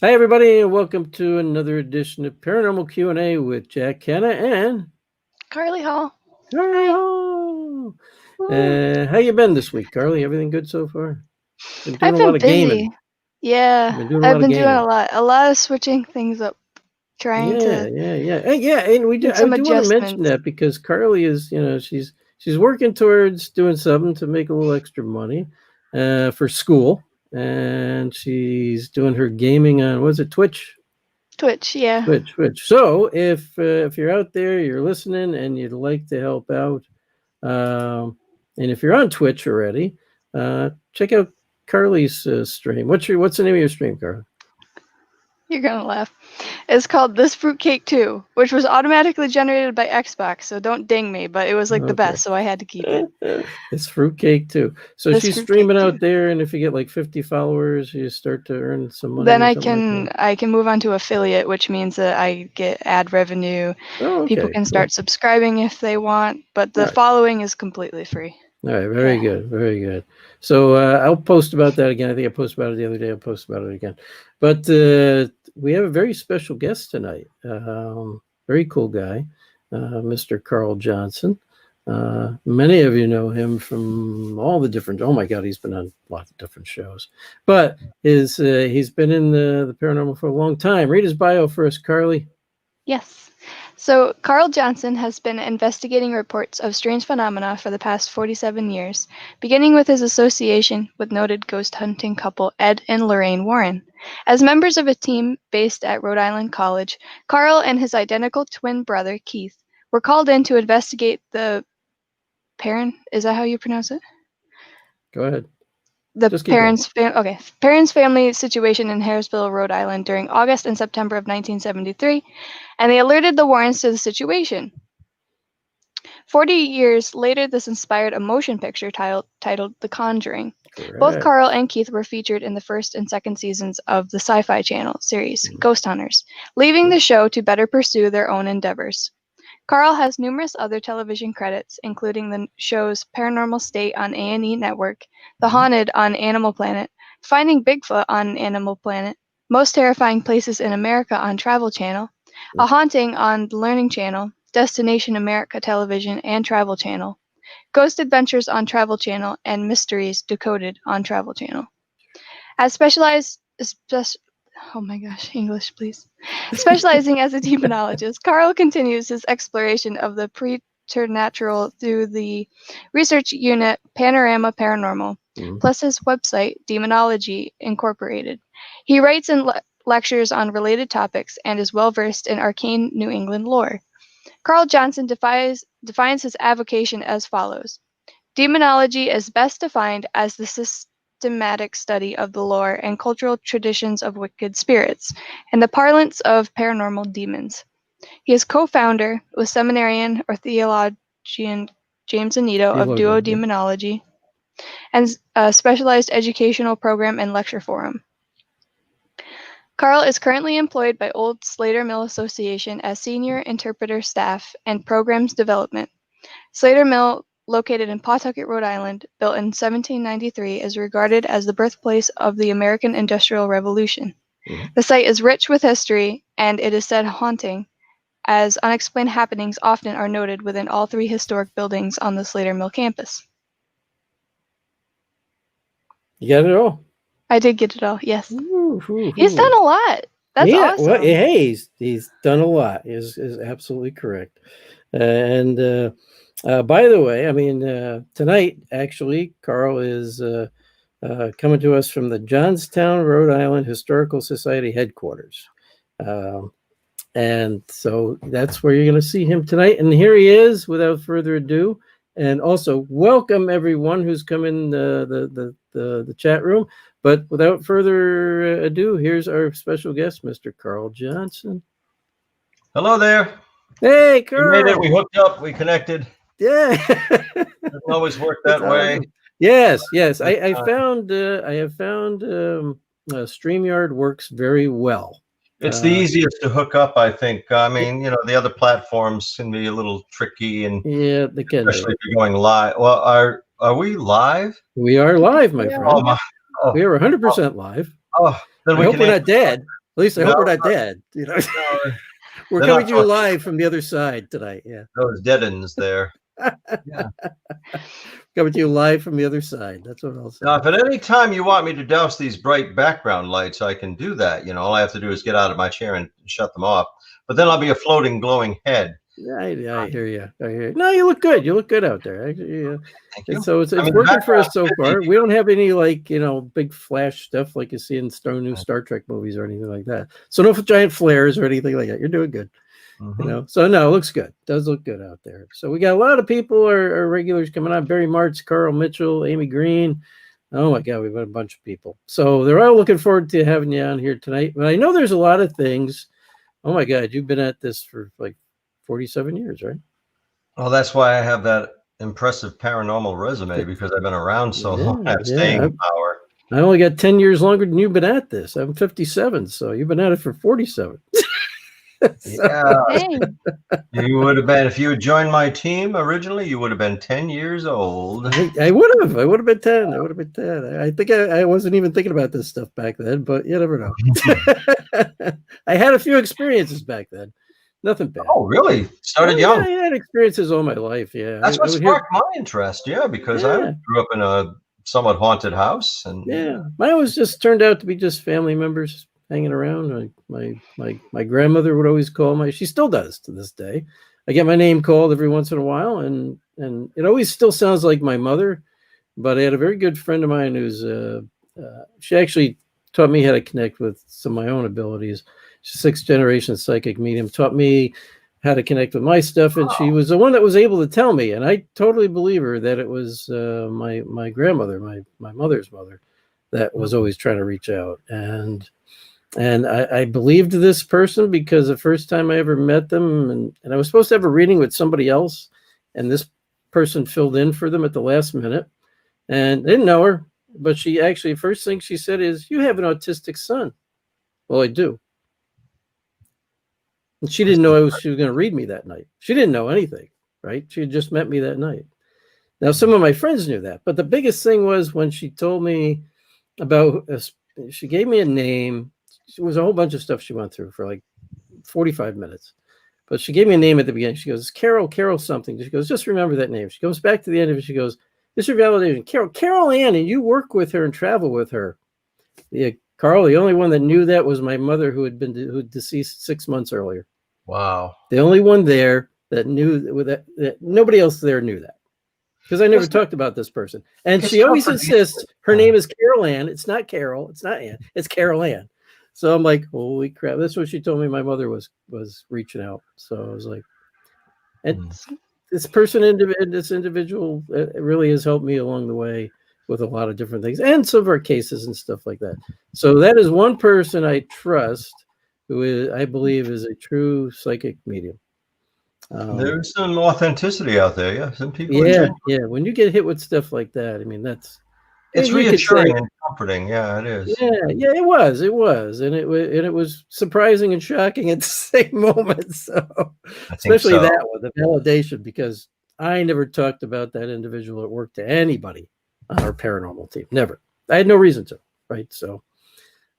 Hi, everybody, and welcome to another edition of Paranormal Q&A with Jack, Kenna, and Carly Hall. Carly Hi. Hall. Woo. How you been this week, Carly? Everything good so far? Been doing I've a lot been of gaming. busy. Yeah, Been doing a I've lot of been doing gaming. a lot of switching things up, trying Yeah, to yeah. Yeah, and I some do want to mention adjustments. that because Carly is, she's working towards doing something to make a little extra money for school, and she's doing her gaming on, was it Twitch? Twitch, yeah. Twitch. So if you're out there, you're listening, and you'd like to help out, and if you're on Twitch already, check out Carly's stream. What's the name of your stream, Carly? You're gonna laugh. It's called This Fruitcake 2, which was automatically generated by Xbox, so don't ding me, but it was like the Okay. best, so I had to keep it. It's fruitcake too. So This she's Fruitcake streaming 2. out there, and if you get like 50 followers, you start to earn some money Then or I something like can that. I can move on to affiliate, which means that I get ad revenue. Oh, People okay, can cool. start subscribing if they want, but All the right. following is completely free. All right, very Yeah. good, very good. So I'll post about that again. I think I posted about it the other day. I'll post about it again. But we have a very special guest tonight. Very cool guy, Mr. Carl Johnson. Many of you know him from all the different. Oh my God, he's been on lots of different shows. But he's been in the paranormal for a long time. Read his bio first, Carly. Yes. So, Carl Johnson has been investigating reports of strange phenomena for the past 47 years, beginning with his association with noted ghost hunting couple Ed and Lorraine Warren. As members of a team based at Rhode Island College, Carl and his identical twin brother, Keith, were called in to investigate the is that how you pronounce it? Go ahead. The Just keep going. parents' family situation in Harrisville, Rhode Island during August and September of 1973, and they alerted the Warrens to the situation. 40 years later, this inspired a motion picture titled The Conjuring. Both Correct. Carl and Keith were featured in the first and second seasons of the Sci Fi Channel series, Ghost Hunters, leaving the show to better pursue their own endeavors. Carl has numerous other television credits, including the shows Paranormal State on A&E Network, The Haunted on Animal Planet, Finding Bigfoot on Animal Planet, Most Terrifying Places in America on Travel Channel, A Haunting on the Learning Channel, Destination America Television and Travel Channel, Ghost Adventures on Travel Channel, and Mysteries Decoded on Travel Channel. As oh my gosh, English, please. Specializing as a demonologist, Carl continues his exploration of the preternatural through the research unit Panorama Paranormal, plus his website, Demonology Incorporated. He writes and lectures on related topics and is well versed in arcane New England lore. Carl Johnson defines his avocation as follows. Demonology is best defined as the systematic study of the lore and cultural traditions of wicked spirits, in the parlance of paranormal demons. He is co-founder with seminarian or theologian James Anito of Duo Theologian. Yeah. Demonology and a specialized educational program and lecture forum. Carl is currently employed by Old Slater Mill Association as senior interpreter staff and programs development. Slater Mill, located in Pawtucket, Rhode Island, built in 1793, is regarded as the birthplace of the American Industrial Revolution. The site is rich with history, and it is said haunting, as unexplained happenings often are noted within all three historic buildings on the Slater Mill campus. You got it all. I did get it all, yes. Ooh, ooh, He's ooh. done a lot. That's Yeah, well, awesome. hey, he's done a lot. Is absolutely correct. And by the way, I mean tonight actually, Carl is coming to us from the Johnstown, Rhode Island Historical Society headquarters, and so that's where you're going to see him tonight. And here he is. Without further ado, and also welcome everyone who's come in the chat room. But without further ado, here's our special guest, Mr. Carl Johnson. Hello there. Hey, We made it. Carl. We hooked up. We connected. Yeah. Doesn't always work that way. Awesome. Yes. I found I have found StreamYard works very well. It's the easiest to hook up, I think. I mean, the other platforms can be a little tricky, and yeah, they can especially be. if you're going live. Well, are we live? We are live, my friend. Oh my! We are 100% live. Oh, then I hope we're not dead. least I hope we're not dead. We're they're coming not to you live from the other side tonight. Yeah. those dead ends there. Yeah. Coming to you live from the other side. That's what I'll say. Now, if at any time you want me to douse these bright background lights, I can do that. All I have to do is get out of my chair and shut them off. But then I'll be a floating, glowing head. I hear you. I hear you. No, you look good. You look good out there. Thank you. And so it's working for us so far. We don't have any big flash stuff like you see in new Star Trek movies or anything like that. So no giant flares or anything like that. You're doing good. So no, it looks good. It does look good out there. So we got a lot of people are regulars coming on. Barry Martz, Carl Mitchell, Amy Green. Oh my God, we've got a bunch of people. So they're all looking forward to having you on here tonight. But I know there's a lot of things. Oh my God, you've been at this for like 47 years, right? Well, that's why I have that impressive paranormal resume, because I've been around so long. I have staying power. I only got 10 years longer than you've been at this. I'm 57, so you've been at it for 47. Yeah, you would have been, if you had joined my team originally, you would have been 10 years old. I would have been 10. I would have been 10. I think I wasn't even thinking about this stuff back then, but you never know. I had a few experiences back then. Nothing bad. Oh, really? Started young. I had experiences all my life. Yeah, that's what sparked my interest. Yeah, because I grew up in a somewhat haunted house, and mine was just turned out to be just family members hanging around. My grandmother would always call she still does to this day. I get my name called every once in a while, and it always still sounds like my mother. But I had a very good friend of mine who's she actually taught me how to connect with some of my own abilities. She's a 6th generation psychic medium, taught me how to connect with my stuff, and she was the one that was able to tell me, and I totally believe her, that it was my grandmother, my mother's mother, that was always trying to reach out. And I believed this person because the first time I ever met them, and I was supposed to have a reading with somebody else, and this person filled in for them at the last minute, and I didn't know her, but she actually, first thing she said is, "You have an autistic son." Well, I do. And she didn't know she was going to read me that night. She didn't know anything, right? She had just met me that night. Now, some of my friends knew that, but the biggest thing was when she told me about, she gave me a name. It was a whole bunch of stuff she went through for like 45 minutes. But she gave me a name at the beginning. She goes, Carol something. She goes, just remember that name. She goes back to the end of it. She goes, this is your validation. Carol Ann, and you work with her and travel with her. Yeah, Carl, the only one that knew that was my mother, who had deceased 6 months earlier. Wow. The only one there that knew that nobody else there knew that, because I never talked about this person. And she always insists her name is Carol Ann. It's not Carol. It's not Ann. It's Carol Ann. So I'm like, holy crap. That's what she told me my mother was reaching out. So I was like, and this individual really has helped me along the way with a lot of different things and some of our cases and stuff like that. So that is one person I trust, who I believe is a true psychic medium. There's some authenticity out there. Yeah. Some people. Yeah. When you get hit with stuff like that, I mean, it's reassuring and comforting. Yeah, it is. Yeah, it was. And it was surprising and shocking at the same moment. So especially that one, the validation, because I never talked about that individual at work to anybody on our paranormal team. Never. I had no reason to, right? So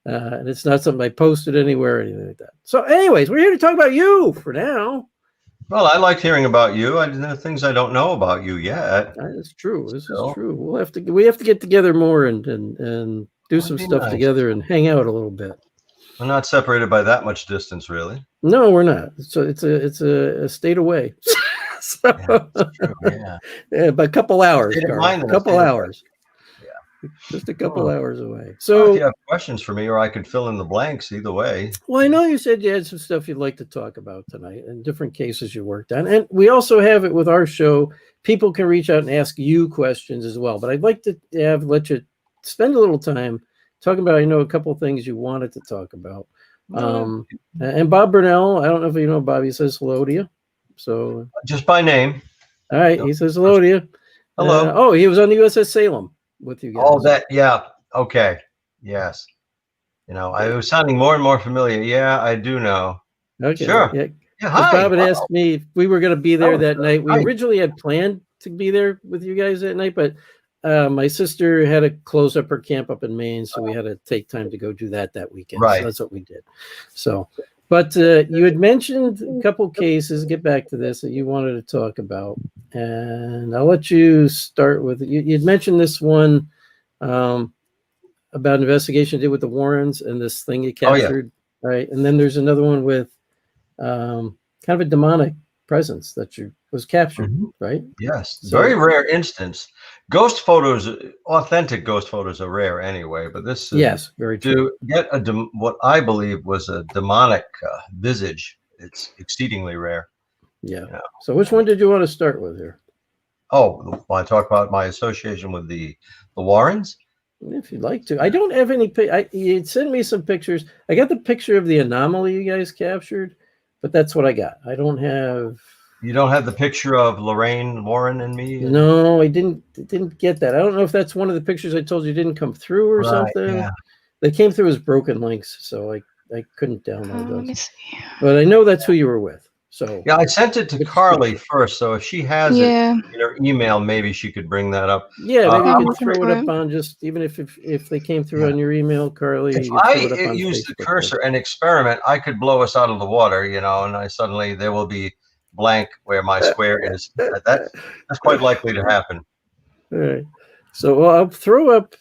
and it's not something I posted anywhere or anything like that. So anyways, we're here to talk about you for now. Well, I liked hearing about you. There are things I don't know about you yet. That's true. This is true. We have to get together more and do some stuff together and hang out a little bit. We're not separated by that much distance, really. No, we're not. So it's a state away. So, that's true, yeah, by a couple hours. A couple hours. Just a couple hours away. So if you have questions for me, or I could fill in the blanks, either way. Well, I know you said you had some stuff you'd like to talk about tonight and different cases you worked on. And we also have it with our show. People can reach out and ask you questions as well. But I'd like to let you spend a little time talking about, a couple of things you wanted to talk about. And Bob Burnell, I don't know if you know Bob, he says hello to you. So just by name. All right. He says hello to you. Hello. He was on the USS Salem with you guys. Oh, yeah. Okay. Yes. I was sounding more and more familiar. Yeah, I do know. Okay. Sure. Yeah. Hi. Bob had asked me if we were going to be there that night. We originally had planned to be there with you guys that night, but my sister had to close up her camp up in Maine, so we had to take time to go do that weekend. Right. So that's what we did. So, but you had mentioned a couple cases. Get back to this that you wanted to talk about, and I'll let you start with. You'd mentioned this one about an investigation you did with the Warrens and this thing you captured, right? And then there's another one with kind of a demonic presence that was captured, right? Yes, So, very rare instance. Ghost photos, authentic ghost photos are rare anyway, but this yes, very true. to get what I believe was a demonic visage, it's exceedingly rare. Yeah. So which one did you want to start with here? Oh, want to talk about my association with the Warrens? If you'd like to. I don't have any. You sent me some pictures. I got the picture of the anomaly you guys captured, but that's what I got. I don't have. You don't have the picture of Lorraine Warren and me? No, I didn't get that. I don't know if that's one of the pictures I told you didn't come through or something. Yeah. They came through as broken links, so I couldn't download Let me those. see. But I know that's who you were with. So Yeah, I sent it to Carly first, so if she has it in her email, maybe she could bring that up. Yeah, maybe you could looking throw for it up it. on just even if they came through on your email, Carly. If You could throw it up I on use the Facebook cursor and experiment, I could blow us out of the water, and suddenly there will be blank where my square is. That's quite likely to happen. All right. So I'll throw up,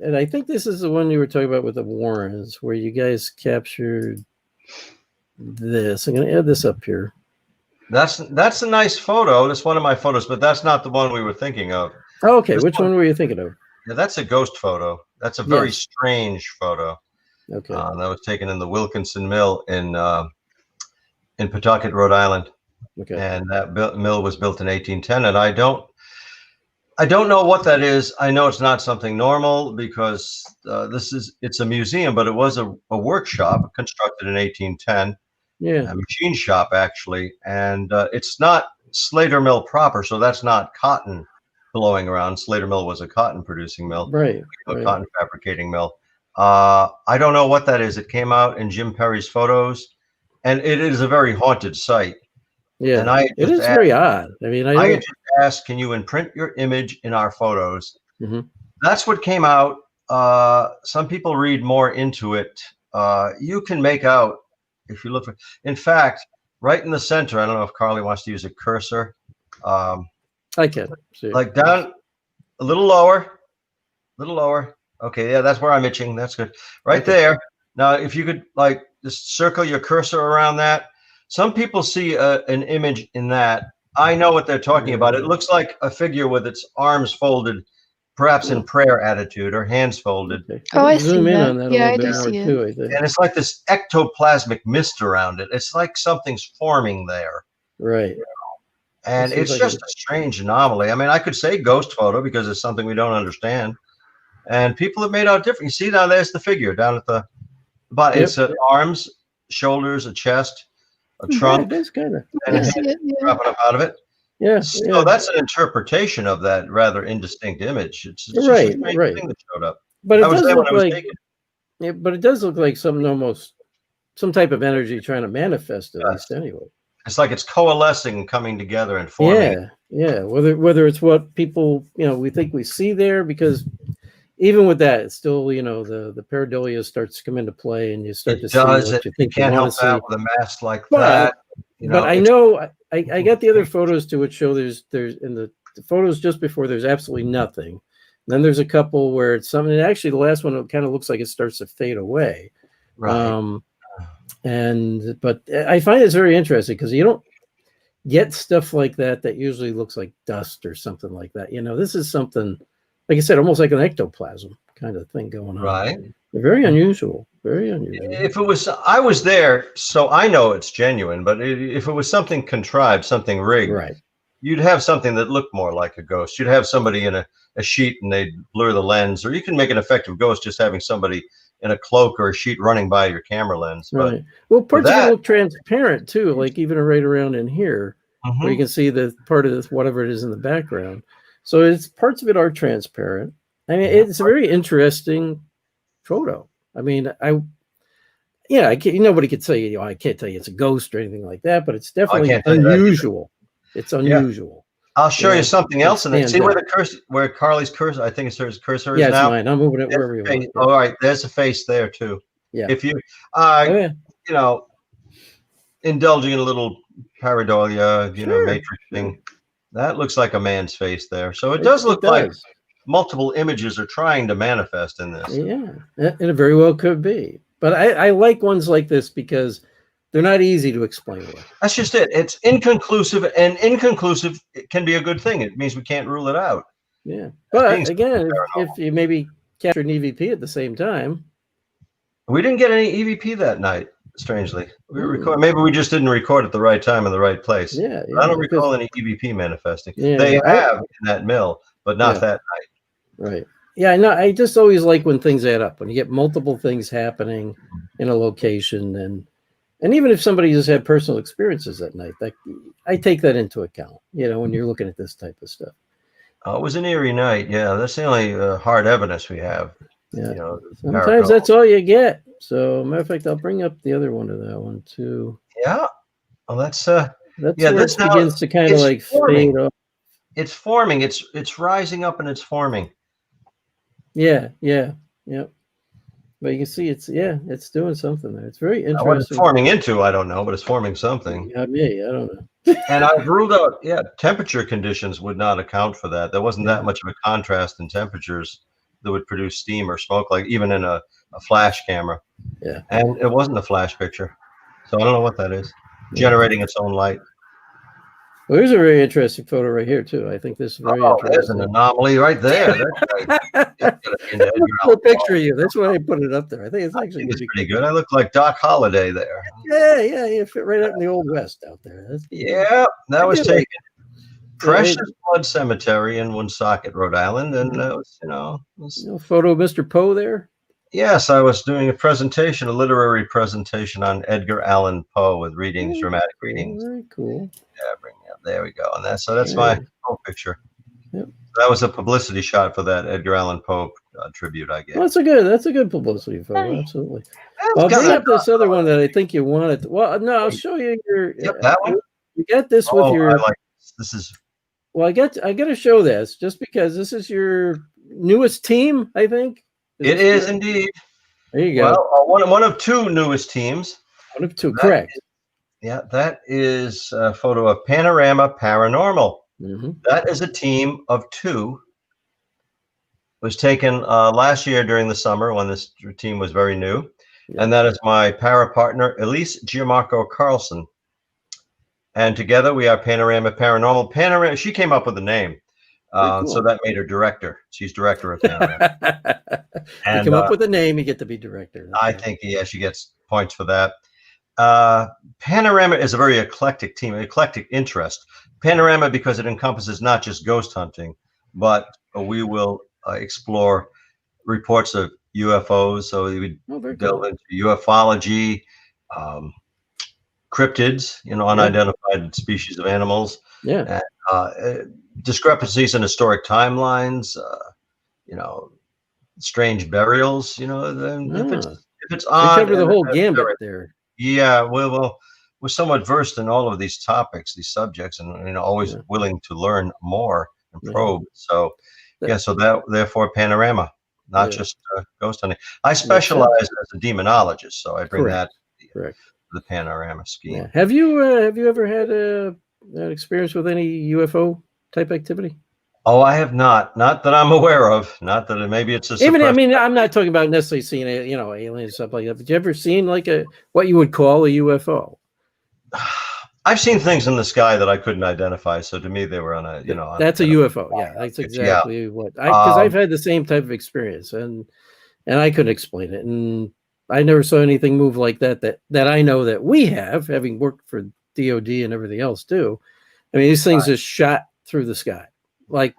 and I think this is the one you were talking about with the Warrens, where you guys captured this. I'm going to add this up here. That's a nice photo. That's one of my photos, but that's not the one we were thinking of. Oh, okay. Which one were you thinking of? Yeah, that's a ghost photo. That's a very strange photo. Okay. That was taken in the Wilkinson Mill in Pawtucket, Rhode Island. Okay. And that mill was built in 1810. And I don't know what that is. I know it's not something normal because it's a museum, but it was a workshop constructed in 1810. Yeah. A machine shop, actually. And it's not Slater Mill proper, so that's not cotton blowing around. Slater Mill was a cotton producing mill, right. Cotton fabricating mill. I don't know what that is. It came out in Jim Perry's photos, and it is a very haunted site. Yeah, and it is very odd. I mean, I just asked, can you imprint your image in our photos? That's what came out. Some people read more into it. You can make out, if you look for, in fact, right in the center, I don't know if Carly wants to use a cursor. I can. Like down a little lower. Okay, yeah, that's where I'm itching. That's good. Right there. Now, if you could just circle your cursor around that. Some people see an image in that. I know what they're talking about. It looks like a figure with its arms folded, perhaps in prayer attitude, or hands folded. Oh, I see zoom in that. on that Yeah, a I little do bit see more too, it. I think. And it's like this ectoplasmic mist around it. It's like something's forming there. Right. And it's just a strange anomaly. I mean, I could say ghost photo because it's something we don't understand. And people have made out different. You see, now there's the figure down at the bottom. It's arms, shoulders, a chest, a trunk, that's kind of and a head dropping up out of it. Yeah. So that's an interpretation of that rather indistinct image. It's just right. a strange thing that showed up. But it does look like some type of energy trying to manifest at least anyway. It's like it's coalescing, coming together, and forming. Yeah. Whether it's what people we think we see there, because even with that, it's still the pareidolia starts to come into play, and you start to see what you think you can't help that with a mask like that. But I know I got the other photos to which show there's in the photos just before there's absolutely nothing. And then there's a couple where it's something. And actually, the last one, it kind of looks like it starts to fade away. Right. But I find it's very interesting because you don't get stuff like that usually looks like dust or something like that. This is something, like I said, almost like an ectoplasm kind of thing going on. Right. They're very unusual. Very unusual. If it was, I was there, so I know it's genuine. But if it was something contrived, something rigged, right, you'd have something that looked more like a ghost. You'd have somebody in a sheet and they'd blur the lens, or you can make an effective ghost just having somebody in a cloak or a sheet running by your camera lens. But right. Well, parts of it look transparent too, like even right around in here, where you can see the part of this, wwhatever it is in the background. So it's parts of it are transparent. I mean, it's a very interesting photo. I mean, nobody could say, I can't tell you it's a ghost or anything like that, but it's definitely unusual. It's unusual. I'll show you something else, and then see where out. the cursor, where Carly's cursor, I think it's her cursor is Yeah, it's now. mine. I'm moving it wherever you want. All right, there's a face there too. Yeah. If you, Oh, yeah. you know, indulging in a little pareidolia, you know, matrix thing, that looks like a man's face there. So it does look like multiple images are trying to manifest in this. Yeah, and it very well could be. But I like ones like this because they're not easy to explain away. That's just it. It's inconclusive, and inconclusive can be a good thing. It means we can't rule it out. Yeah, but again, if you maybe captured an EVP at the same time. We didn't get any EVP that night, strangely. We were recording. Maybe we just didn't record at the right time in the right place. Yeah, I don't recall any EVP manifesting. Yeah, they have in that mill, but not that night. Right. Yeah, no, I just always like when things add up, when you get multiple things happening in a location, and even if somebody has had personal experiences that night, like I take that into account, you know, when you're looking at this type of stuff. It was an eerie night. Yeah, that's the only hard evidence we have. Yeah. You know, sometimes that's all you get. So, matter of fact, I'll bring up the other one to that one too. Yeah. Well, that's where it begins to kind of like fade off. It's forming. It's rising up and it's forming. Yeah. But you can see it's doing something there. It's very interesting. What it's forming into, I don't know, but it's forming something. Yeah, I don't know. And I've ruled out, temperature conditions would not account for that. There wasn't that much of a contrast in temperatures that would produce steam or smoke, like even in a flash camera. Yeah. And it wasn't a flash picture. So I don't know what that is. Generating its own light. Well, here's a very interesting photo right here, too. I think this is very interesting. There's an anomaly right there. Cool picture of you. That's why I put it up there. I think it's actually pretty good. I look like Doc Holliday there. Yeah. You fit right out in the Old West out there. That was taken. Precious Blood Cemetery in Woonsocket, Rhode Island, and photo of Mr. Poe there. Yes, I was doing a literary presentation on Edgar Allan Poe with dramatic readings. Very cool. Yeah, there we go, and that's my Poe picture. Yep. That was a publicity shot for that Edgar Allan Poe tribute, I guess. Well, that's a good publicity photo. Absolutely. I'll bring up this other one that I think you wanted. Well, no, I'll show you your. That one. You got this with your. I like this is. Well, I got to show this just because this is your newest team, I think. It is indeed. There you go. Well, one of two newest teams. One of two, correct. That is a photo of Panorama Paranormal. Mm-hmm. That is a team of two. It was taken last year during the summer when this team was very new. Yeah. And that is my para partner, Elise Gianmarco Carlson. And together we are Panorama Paranormal. Panorama. She came up with the name. Cool. So that made her director. She's director of Panorama. You come up with a name, you get to be director. I think, she gets points for that. Panorama is a very eclectic team, eclectic interest. Panorama because it encompasses not just ghost hunting, but we will explore reports of UFOs. So we would delve into ufology, cryptids, unidentified species of animals. Yeah. And, discrepancies in historic timelines, strange burials, if it's odd. They cover the whole gambit there. Yeah, well, we're somewhat versed in all of these topics, these subjects, and always willing to learn more and probe. So, so therefore Panorama, not just ghost hunting. I specialize as a demonologist, so I bring that to the Panorama scheme. Yeah. Have you ever had an experience with any UFO type activity? Oh, I have not that I'm aware of. Not that maybe it's a even. I mean, I'm not talking about necessarily seeing aliens stuff like that. But you ever seen like what you would call a UFO? I've seen things in the sky that I couldn't identify. So to me, they were on a That's a UFO. Yeah, that's exactly what. Because I've had the same type of experience, and I couldn't explain it, and I never saw anything move like that I know that we have, having worked for DOD and everything else too. I mean, these things just shot through the sky, like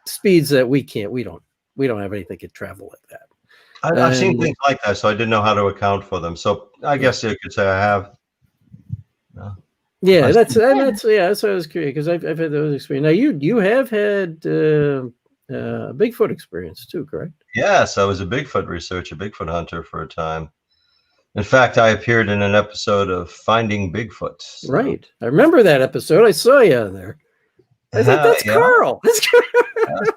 speeds that we don't have anything that could travel like that. I've seen things like that, so I didn't know how to account for them. So I guess you could say I have. Yeah, that's what I was curious, because I've had those experiences. Now you have had Bigfoot experience too, correct? Yes, I was a Bigfoot researcher, Bigfoot hunter for a time. In fact, I appeared in an episode of Finding Bigfoot. So. Right. I remember that episode. I saw you on there. I was like, that's Yeah, Carl. that's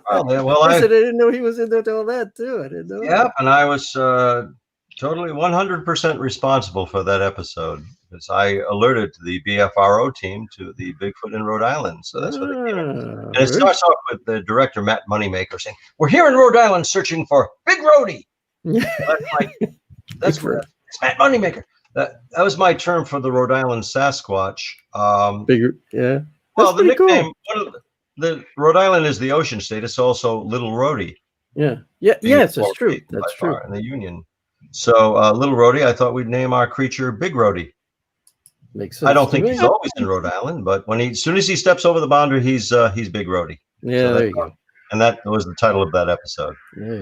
probably. Well, I said I didn't know he was into all that too. I didn't know. yeah, and I was totally 100% responsible for that episode because I alerted the BFRO team to the Bigfoot in Rhode Island. So that's what they came in. And it starts off with the director, Matt Moneymaker, saying, "We're here in Rhode Island searching for Big Rhodey." That's it's Matt Moneymaker. That was my term for the Rhode Island Sasquatch. Bigger, yeah. Well, the nickname, the Rhode Island is the ocean state. It's also Little Rhodey. Yeah. Yes, that's true. That's true. In the Union. So, Little Rhodey, I thought we'd name our creature Big Rhodey. Makes sense. I don't think he's always in Rhode Island, but as soon as he steps over the boundary, he's Big Rhodey. Yeah, so there you go. And that was the title of that episode.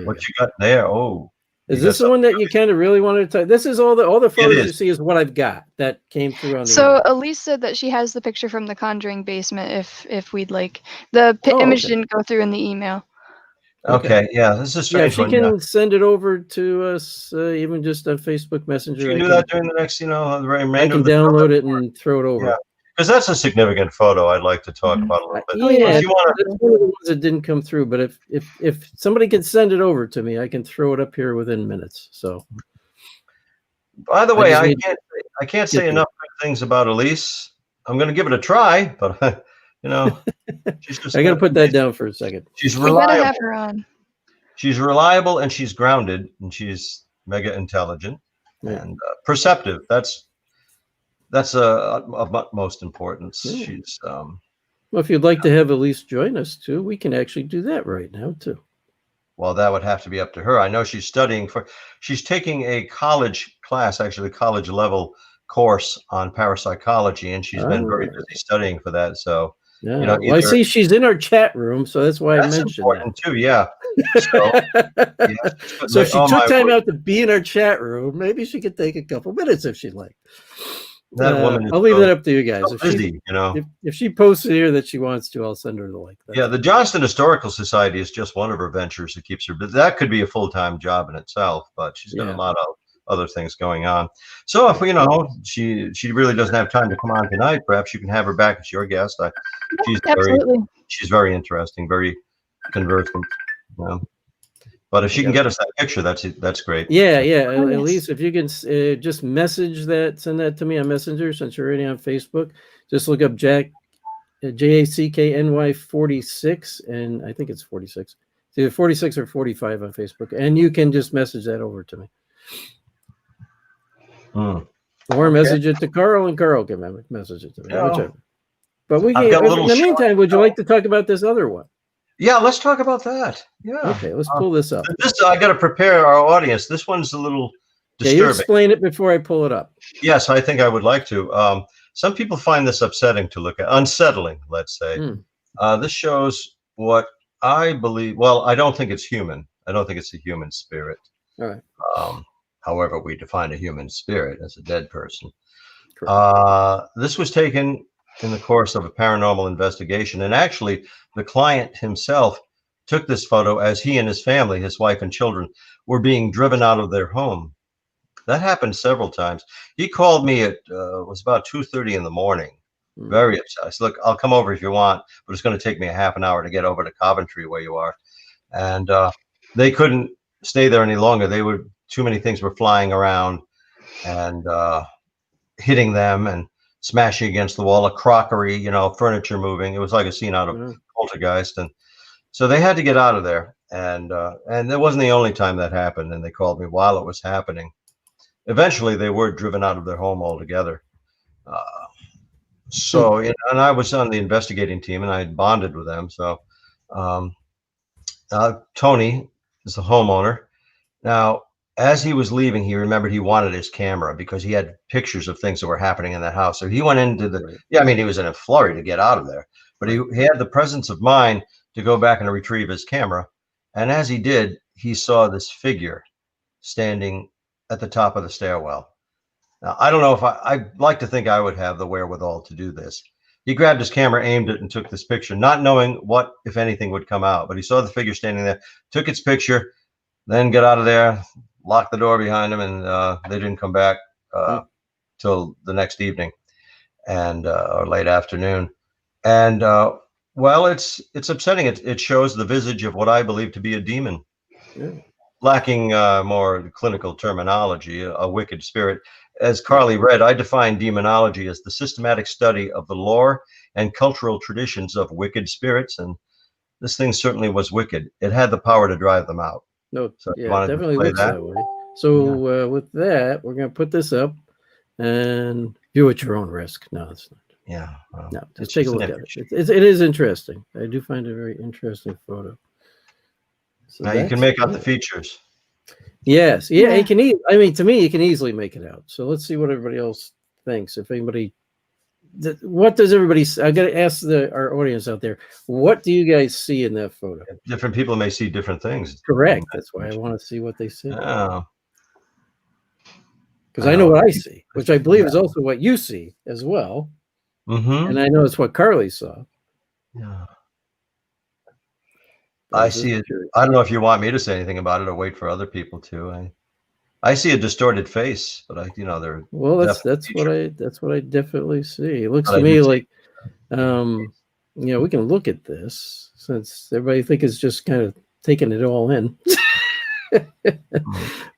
What you got there? Oh, is this the one that you kind of really wanted to? This is all the photos you see is what I've got that came through on the. So internet. Elise said that she has the picture from the Conjuring basement. If we'd like, the image didn't go through in the email. Okay, yeah, this is a strange one. Yeah, she can send it over to us, even just on Facebook Messenger. You can do that during the next, the remainder. I can download it and throw it over. Yeah. Because that's a significant photo I'd like to talk about a little bit. Yeah, it's one of the ones that didn't come through, but if somebody can send it over to me, I can throw it up here within minutes. So, by the way, I can't say enough good things about Elise. I'm going to give it a try, but she's just. I got to put that down for a second. She's reliable. You gotta have her on. She's reliable and she's grounded and she's mega intelligent and perceptive. That's of utmost importance. Yeah. She's well, if you'd like to have Elise join us too, we can actually do that right now too. Well, that would have to be up to her. I know she's she's taking a college class, actually college level course on parapsychology, and she's been very busy studying for that. So yeah, well, I see she's in our chat room, so that's why I mentioned important that. Too. Yeah. So if she took time out to be in our chat room, maybe she could take a couple minutes if she'd like. That woman is I'll leave that up to you guys. So busy, if she posts it here that she wants to, I'll send her the link. Yeah, the Johnston Historical Society is just one of her ventures that keeps her busy. That could be a full-time job in itself, but she's got a lot of other things going on. So if she really doesn't have time to come on tonight, perhaps you can have her back as your guest. She's very interesting, very conversant. But if she can get us that picture, that's great. Yeah. At least if you can just send that to me on Messenger, since you're already on Facebook. Just look up JACKNY 46, and I think it's 46. It's either 46 or 45 on Facebook, and you can just message that over to me. Or message it to Carl, and Carl can message it to me. Whichever. But in the meantime, would you like to talk about this other one? Yeah, let's talk about that. Yeah. Okay, let's pull this up. I got to prepare our audience. This one's a little disturbing. You explain it before I pull it up. Yes, I think I would like to. Some people find this upsetting to look at, unsettling, let's say. This shows what I believe. Well, I don't think it's human. I don't think it's a human spirit. All right. However, we define a human spirit as a dead person. This was taken in the course of a paranormal investigation. And actually, the client himself took this photo as he and his family, his wife and children, were being driven out of their home. That happened several times. He called me at, it was about 2:30 in the morning, very upset. I said, look, I'll come over if you want, but it's going to take me a half an hour to get over to Coventry where you are. And they couldn't stay there any longer. Too many things were flying around and hitting them and smashing against the wall, crockery, furniture moving. It was like a scene out of Poltergeist. And so they had to get out of there. And that wasn't the only time that happened. And they called me while it was happening. Eventually, they were driven out of their home altogether. And I was on the investigating team, and I had bonded with them. So Tony is the homeowner. Now, as he was leaving, he remembered he wanted his camera because he had pictures of things that were happening in that house. So he went into he was in a flurry to get out of there, but he had the presence of mind to go back and retrieve his camera. And as he did, he saw this figure standing at the top of the stairwell. Now, I don't know if I'd like to think I would have the wherewithal to do this. He grabbed his camera, aimed it, and took this picture, not knowing what, if anything, would come out. But he saw the figure standing there, took its picture, then got out of there, locked the door behind him, and they didn't come back till the next evening or late afternoon. And Well, it's upsetting. It shows the visage of what I believe to be a demon, Yeah. lacking more clinical terminology, a wicked spirit. As Carly read, I define demonology as the systematic study of the lore and cultural traditions of wicked spirits, and this thing certainly was wicked. It had the power to drive them out. No, So if you yeah, it wanted to definitely play looks that, that way. So with that, we're going to put this up and view at your own risk. No, it's not. yeah, well, No, it's just take a just an look at image. it. It is interesting. I do find it a very interesting photo. So Now you can that's make out the it. features. Yes, yeah, Yeah. you can. I mean, to me, you can easily make it out. So let's see what everybody else thinks. If anybody, what does everybody? I got to ask our audience out there. What do you guys see in that photo? Different people may see different things. Correct. That's why I want to see what they see. Oh, Because I know what I see. see, which I believe is also what you see as well. Mm-hmm. And I know it's what Carly saw. Yeah. But I see it. I don't know if you want me to say anything about it or wait for other people to. I see a distorted face, but they're well, that's definitely what I definitely see. It looks But to I do me see- like we can look at this since everybody think it's just kind of taking it all in.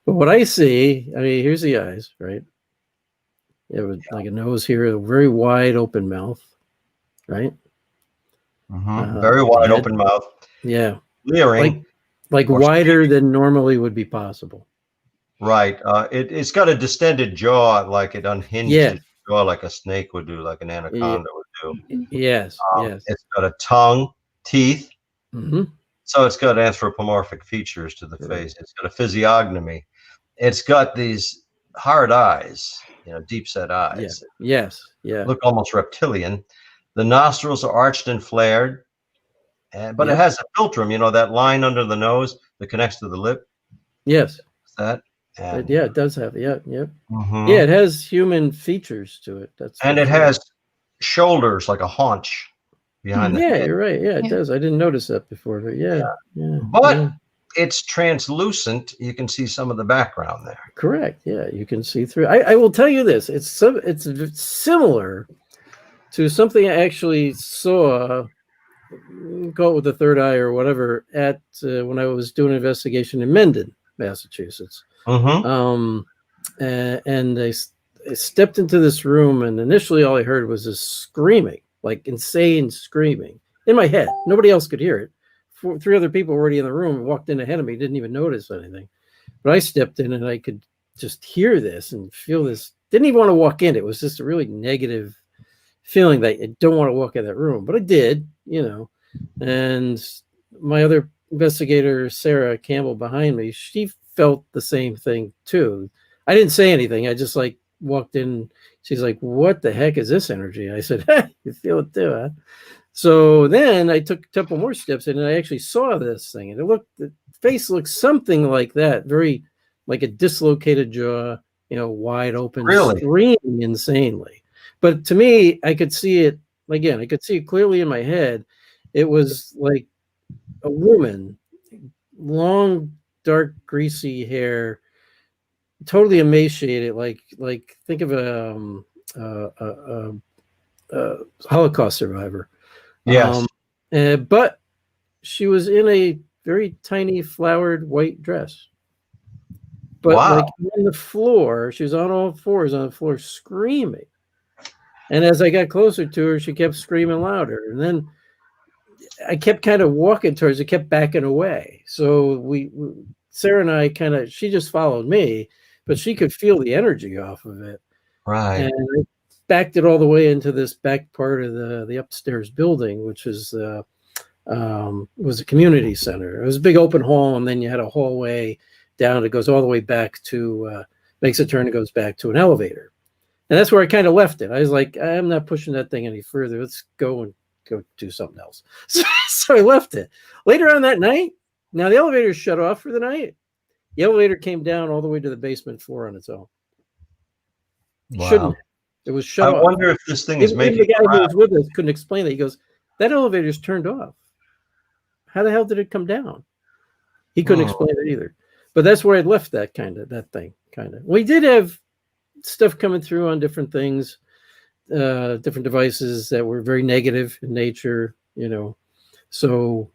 But what I see, I mean, here's the eyes, right? You have like a nose here, a very wide open mouth, right? very wide head. open mouth, Yeah, leering, like or wider than normally would be possible. right. It's got a distended jaw, like it unhinged Yeah. its jaw, like a snake would do, like an anaconda would do. Yes, yes. It's got a tongue, teeth. Hmm. So it's got anthropomorphic features to the face. It's got a physiognomy. It's got these hard eyes, deep set eyes. Yes, yeah. Look almost reptilian. The nostrils are arched and flared, but it has a philtrum, that line under the nose that connects to the lip. Yes. That. Yeah, it does have. Yeah, yeah. Mhm. Yeah, it has human features to it. And it has shoulders like a haunch behind the Yeah, head. you're right. Yeah, it Yeah. does. I didn't notice that before, but yeah. But it's translucent. You can see some of the background there. Correct. Yeah, you can see through. I will tell you this. It's similar to something I actually saw, call it with the third eye or whatever, at when I was doing an investigation in Mendon, Massachusetts. Mm-hmm. And I stepped into this room, and initially all I heard was this screaming, like insane screaming in my head. Nobody else could hear it. Three other people were already in the room and walked in ahead of me, didn't even notice anything. But I stepped in and I could just hear this and feel this. Didn't even want to walk in. It was just a really negative feeling that I don't want to walk in that room. But I did, And my other investigator, Sarah Campbell, behind me, she felt the same thing too. I didn't say anything. I just walked in. She's like, "What the heck is this energy?" I said, "Hey, you feel it too, huh?" So then I took a couple more steps in, and I actually saw this thing, and the face looked something like that, very like a dislocated jaw, wide open, Really? screaming insanely. But to me, I could see it again. I could see it clearly in my head. It was like a woman, long, dark, greasy hair, totally emaciated, like think of a Holocaust survivor. Yes. But she was in a very tiny flowered white dress. But Wow. on the floor, she was on all fours on the floor screaming. And as I got closer to her, she kept screaming louder. And then I kept kind of walking towards her, kept backing away. So Sarah and I she just followed me, but she could feel the energy off of it. Right. And I backed it all the way into this back part of the upstairs building, which was was a community center. It was a big open hall, and then you had a hallway down that goes all the way back to makes a turn and goes back to an elevator. And that's where I kind of left it. I was like, I'm not pushing that thing any further. Let's go do something else. So I left it. Later on that night, now the elevator shut off for the night. The elevator came down all the way to the basement floor on its own. Wow. Shouldn't. It was shut off. I wonder if this thing is making. The guy who was with us couldn't explain it. He goes, "That elevator's turned off. How the hell did it come down?" He couldn't explain it either. But that's where I left that thing. We did have stuff coming through on different things, different devices that were very negative in nature. you know. So,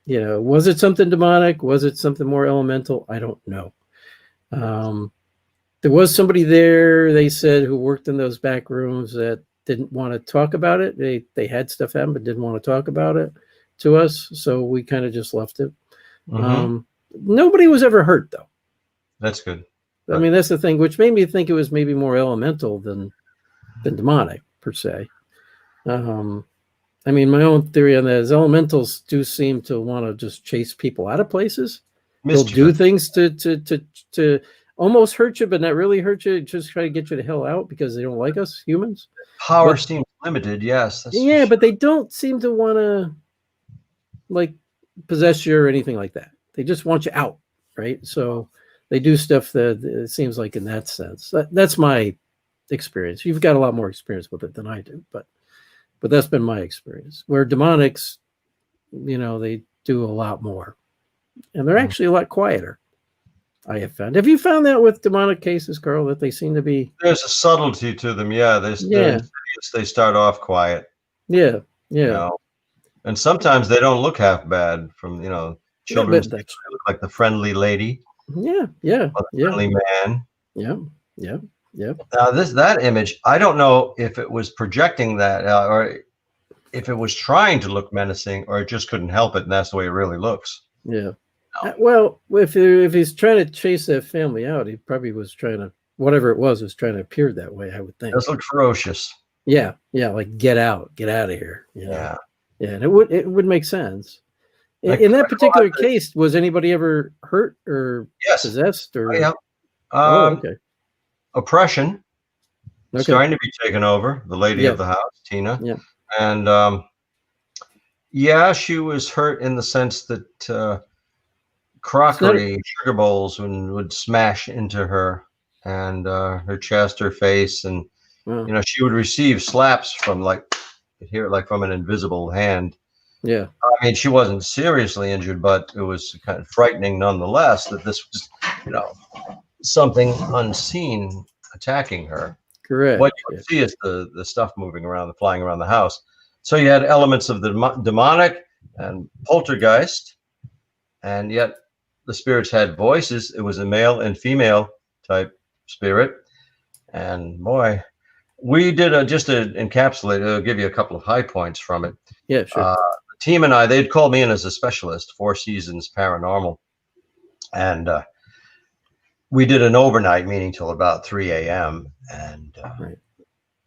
was it something demonic? Was it something more elemental? I don't know. There was somebody there, they said, who worked in those back rooms that didn't want to talk about it. They had stuff happen, but didn't want to talk about it to us. So we kind of just left it. Nobody was ever hurt, though. That's good. I mean, that's the thing, which made me think it was maybe more elemental than demonic, per se. I mean, my own theory on that is elementals do seem to want to just chase people out of places. They'll do things to almost hurt you, but not really hurt you, just try to get you the hell out because they don't like us humans. Power seems limited, yes. Yeah, but they don't seem to want to, like, possess you or anything like that. They just want you out, right? So they do stuff that it seems like in that sense. That's my experience. You've got a lot more experience with it than I do, but that's been my experience. Where demonics, they do a lot more. And they're actually a lot quieter, I have found. Have you found that with demonic cases, Carl, that they seem to be? There's a subtlety to them, yeah. They start off quiet. Yeah. And sometimes they don't look half bad from, children. They look like the friendly lady. Yeah. Or the friendly man. Yeah. Now that image, I don't know if it was projecting that or if it was trying to look menacing or it just couldn't help it, and that's the way it really looks. Yeah. Well, if he's trying to chase that family out, he probably was trying to, whatever it was trying to appear that way, I would think. It does look ferocious. Yeah, like get out of here. Yeah. And it would make sense. In that particular case, was anybody ever hurt or possessed or? Yeah. Okay. Oppression starting to be taken over. The lady of the house, Tina. Yeah. And she was hurt in the sense that crockery, sugar bowls would smash into her and her chest, her face, and she would receive slaps from from an invisible hand. Yeah. I mean, she wasn't seriously injured, but it was kind of frightening nonetheless that this was, something unseen attacking her. Correct. What you see is the stuff moving around, flying around the house. So you had elements of the demonic and poltergeist, and yet the spirits had voices. It was a male and female type spirit. And boy, we did just to encapsulate it. I'll give you a couple of high points from it. Yeah, sure. The team and I, they'd called me in as a specialist, 4 Seasons Paranormal. And we did an overnight meeting till about 3 a.m. And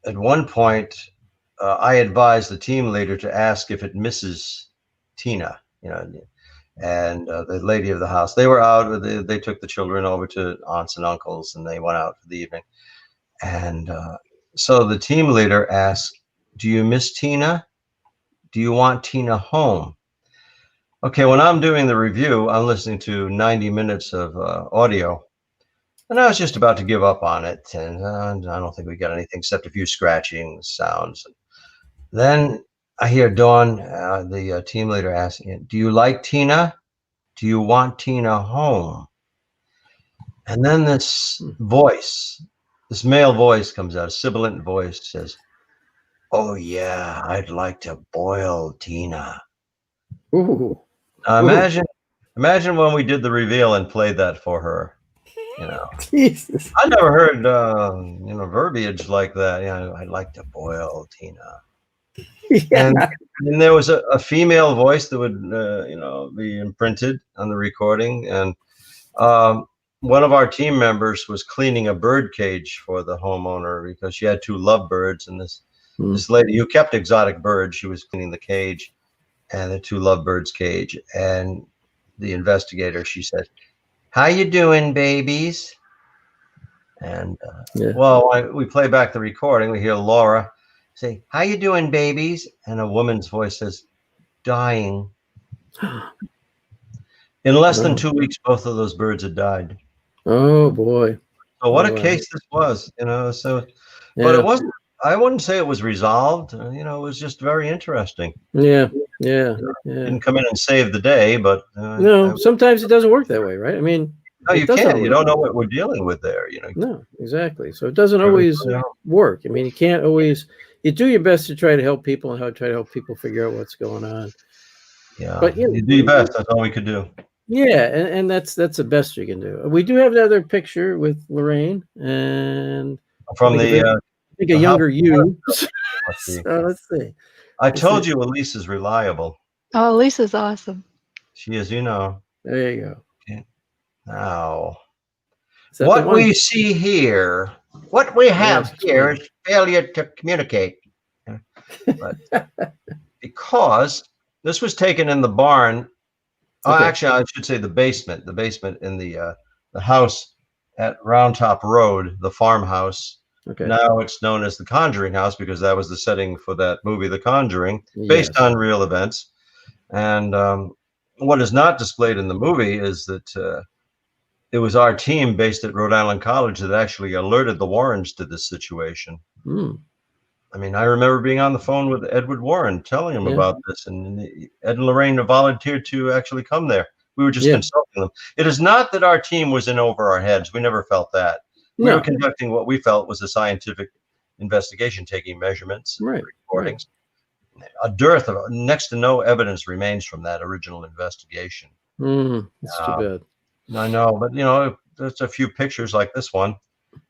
at one point, I advised the team leader to ask if it misses Tina, and the lady of the house. They were out. They took the children over to aunts and uncles, and they went out for the evening. And so the team leader asked, "Do you miss Tina? Do you want Tina home?" Okay, when I'm doing the review, I'm listening to 90 minutes of audio. And I was just about to give up on it. And I don't think we got anything except a few scratching sounds. Then I hear Dawn, the team leader, asking, "Do you like Tina? Do you want Tina home?" And then this voice, this male voice comes out, a sibilant voice, says, "Oh, yeah, I'd like to boil Tina." Ooh. Now, imagine when we did the reveal and played that for her. Jesus. I never heard verbiage like that. I'd like to boil Tina. Yeah. And there was a female voice that would be imprinted on the recording. And one of our team members was cleaning a bird cage for the homeowner because she had 2 lovebirds, and this lady who kept exotic birds, she was cleaning the cage and the 2 lovebirds cage. And the investigator, she said, "How you doing, babies?" And we play back the recording. We hear Laura say, "How you doing, babies?" And a woman's voice says, "Dying." In less than 2 weeks, both of those birds had died. Oh boy! So what a case this was, but it wasn't. I wouldn't say it was resolved. It was just very interesting. Yeah. Didn't come in and save the day, but no. Sometimes it doesn't work that way, right? I mean, no, you can't. You don't know what we're dealing with there. No, exactly. So it doesn't always work. I mean, you can't always. you do your best to try to help people and try to help people figure out what's going on. Yeah, but you do your best. That's all we could do. Yeah, and that's the best you can do. We do have another picture with Lorraine, and From I think a younger you. Let's see. Let's see. I told you Elise is reliable. Oh, Lisa's awesome. She is, you know. There you go. Okay. Now, Is that what the one? we see here, what we have Yes, here is failure to communicate. But because this was taken in the barn, Okay. actually, I should say the basement in the house at Round Top Road, the farmhouse. Okay. Now it's known as the Conjuring House because that was the setting for that movie, The Conjuring, based Yes. on real events. And what is not displayed in the movie is that it was our team based at Rhode Island College that actually alerted the Warrens to this situation. Hmm. I mean, I remember being on the phone with Edward Warren telling him about this, and Ed and Lorraine volunteered to actually come there. We were just consulting them. It is not that our team was in over our heads. We never felt that. We were conducting what we felt was a scientific investigation, taking measurements, recordings. A dearth of next to no evidence remains from that original investigation. That's too bad. I know, but you know, there's a few pictures like this one.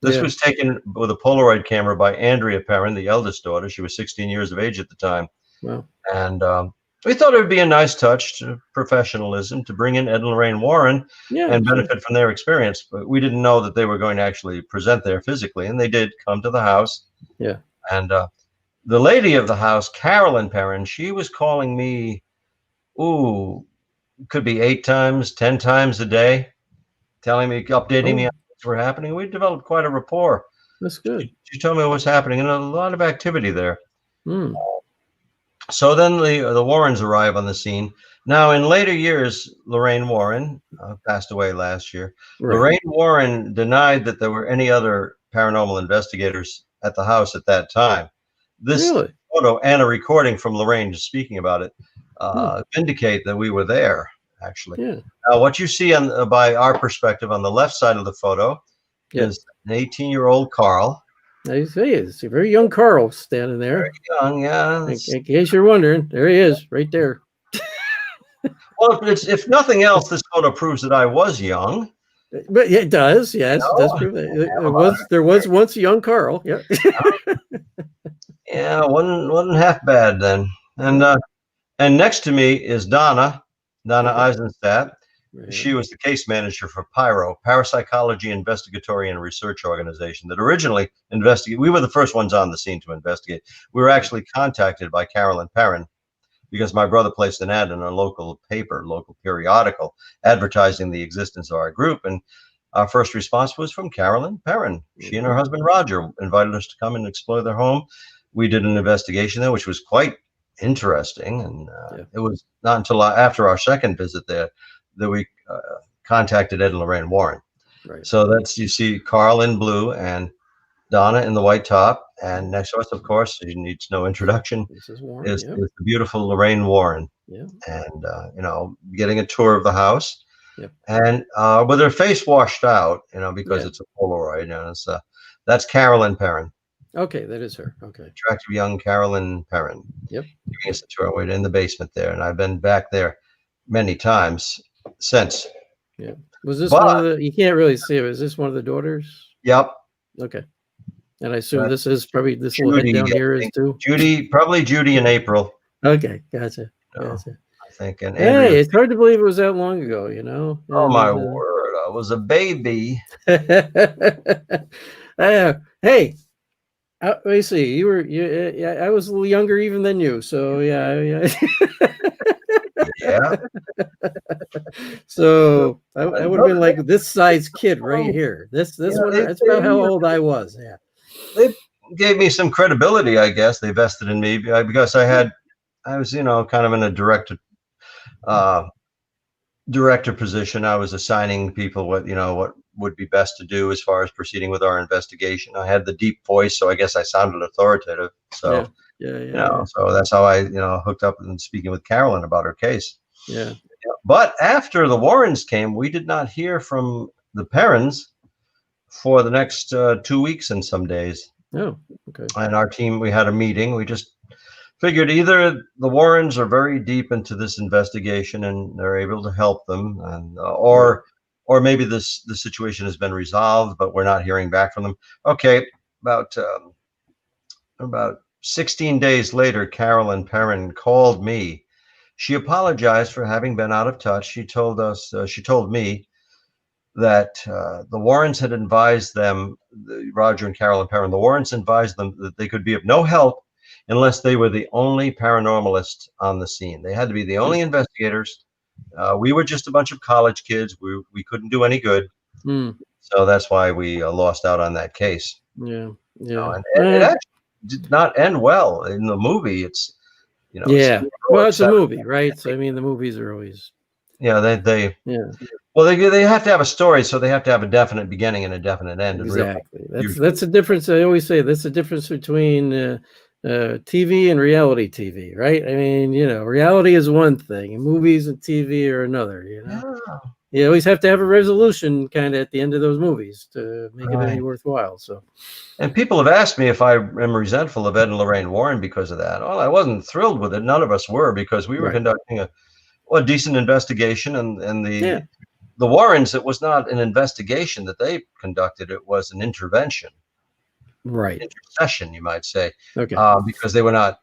This was taken with a Polaroid camera by Andrea Perrin, the eldest daughter. She was 16 years of age at the time. Wow. And we thought it would be a nice touch to professionalism to bring in Ed and Lorraine Warren and benefit from their experience. But we didn't know that they were going to actually present there physically. And they did come to the house. Yeah. And the lady of the house, Carolyn Perrin, she was calling me, could be 8 times, 10 times a day, telling me, updating me on what's were happening. We developed quite a rapport. That's good. She told me what's happening, and a lot of activity there. So then the Warrens arrive on the scene. Now, in later years, Lorraine Warren passed away last year. Lorraine Warren denied that there were any other paranormal investigators at the house at that time. This photo and a recording from Lorraine just speaking about it indicate that we were there, actually. Now, what you see by our perspective on the left side of the photo is an 18-year-old Carl. I say it's a very young Carl standing there. Very young, yeah. In case you're wondering, there he is, right there. Well, if nothing else, this photo proves that I was young. But it does, yes, it does prove that. There was once a young Carl, yeah. Yeah, wasn't half bad then. And next to me is Donna Eisenstadt. She was the case manager for PIRO, Parapsychology Investigatory and Research Organization, that originally investigated. We were the first ones on the scene to investigate. We were actually contacted by Carolyn Perrin because my brother placed an ad in a local paper, local periodical, advertising the existence of our group. And our first response was from Carolyn Perrin. She and her husband, Roger, invited us to come and explore their home. We did an investigation there, which was quite interesting. And it was not until after our second visit there that we contacted Ed and Lorraine Warren. So that's, you see Carl in blue and Donna in the white top. And next to us, of course, she needs no introduction, is the beautiful Lorraine Warren. And, you know, getting a tour of the house. And with her face washed out, you know, because it's a Polaroid. You know, it's, that's Carolyn Perrin. Okay, that is her. Okay. Attractive young Carolyn Perrin. Giving us a tour. We're in the basement there. And I've been back there many times since. Was this one of the, you can't really see it. Is this one of the daughters? Yep. Okay. And I assume this is probably this little head down here is too? Probably Judy and April. Okay, gotcha. I think. And hey, it's hard to believe it was that long ago, you know? Oh, my word. I was a baby. Hey, let me see. I was a little younger even than you. So, yeah. So I would have been like this size kid right here. That's about how old I was. Yeah. They gave me some credibility, I guess. They vested in me because I was, you know, kind of in a director position. I was assigning people what would be best to do as far as proceeding with our investigation. I had the deep voice, so I guess I sounded authoritative. So so that's how I, hooked up and speaking with Carolyn about her case. Yeah. But after the Warrens came, we did not hear from the Perrins for the next 2 weeks and some days. Oh, okay. And our team, we had a meeting. We just figured either the Warrens are very deep into this investigation and they're able to help them, and or maybe the situation has been resolved, but we're not hearing back from them. Okay, about 16 days later, Carolyn Perrin called me. She apologized for having been out of touch. She told me that the Warrens had advised them, Roger and Carolyn Perrin, the Warrens advised them that they could be of no help unless they were the only paranormalist on the scene. They had to be the only investigators. We were just a bunch of college kids. We couldn't do any good. So that's why we lost out on that case. Yeah, yeah. And it actually did not end well in the movie. It's, yeah. Well, it's a movie, right? So I mean, the movies are always. Yeah, they well, they have to have a story, so they have to have a definite beginning and a definite end. Exactly. That's the difference. I always say that's the difference between TV and reality TV, right? I mean, reality is one thing, and movies and TV are another. You always have to have a resolution kind of at the end of those movies to make it any worthwhile. So, and people have asked me if I am resentful of Ed and Lorraine Warren because of that. Well, I wasn't thrilled with it. None of us were, because we were conducting a decent investigation, and the Warrens, it was not an investigation that they conducted; it was an intervention, intercession, you might say, because they were not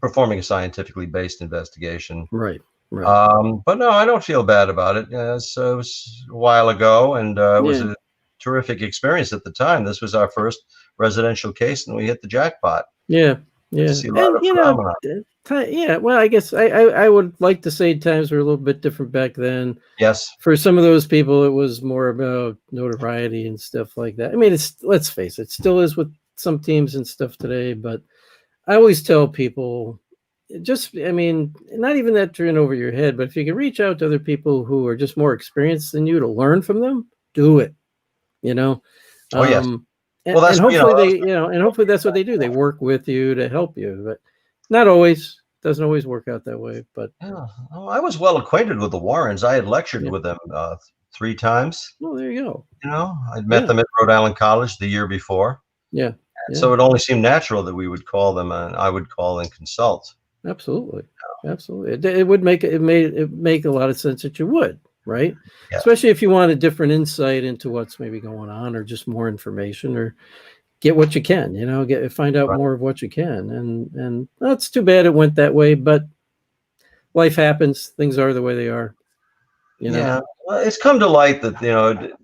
performing a scientifically based investigation, right. But no, I don't feel bad about it. So it was a while ago, and it was a terrific experience at the time. This was our first residential case, and we hit the jackpot. Yeah. Well, I guess I would like to say times were a little bit different back then. Yes. For some of those people, it was more about notoriety and stuff like that. I mean, let's face it, still is with some teams and stuff today. But I always tell people, not even that turn over your head, but if you can reach out to other people who are just more experienced than you to learn from them, do it. Oh, yes. And hopefully and hopefully that's what they do. They work with you to help you, but not always. Doesn't always work out that way. But I was well acquainted with the Warrens. I had lectured with them 3 times. Oh, there you go. I'd met them at Rhode Island College the year before. Yeah. So it only seemed natural that we would call them, and I would call and consult. Absolutely. It would make a lot of sense that you would, right? Yeah. Especially if you want a different insight into what's maybe going on, or just more information, or get what you can, find out more of what you can. And that's too bad it went that way, but life happens. Things are the way they are. Yeah. Well, it's come to light that,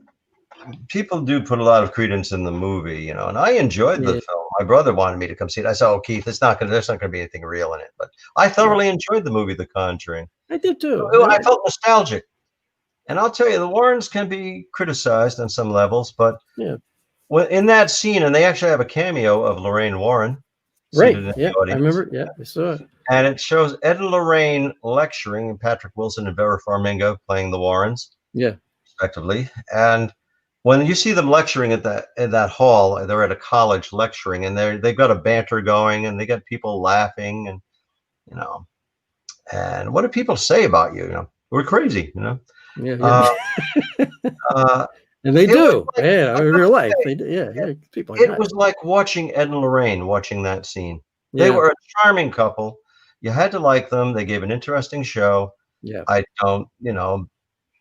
people do put a lot of credence in the movie, and I enjoyed the film. My brother wanted me to come see it. I said, "Oh, Keith, there's not going to be anything real in it." But I thoroughly enjoyed the movie, The Conjuring. I did too. I felt nostalgic. And I'll tell you, the Warrens can be criticized on some levels, but in that scene, and they actually have a cameo of Lorraine Warren. Right. Yeah, I remember. Yeah, I saw it. And it shows Ed and Lorraine lecturing, and Patrick Wilson and Vera Farmiga playing the Warrens. Yeah. Respectively. And when you see them lecturing at that hall, they're at a college lecturing, and they've got a banter going, and they got people laughing, and and what do people say about you? We're crazy, Yeah. And they do. Like, in real life. They do. Yeah. People. It was like watching Ed and Lorraine, watching that scene. They were a charming couple. You had to like them. They gave an interesting show. Yeah. I don't,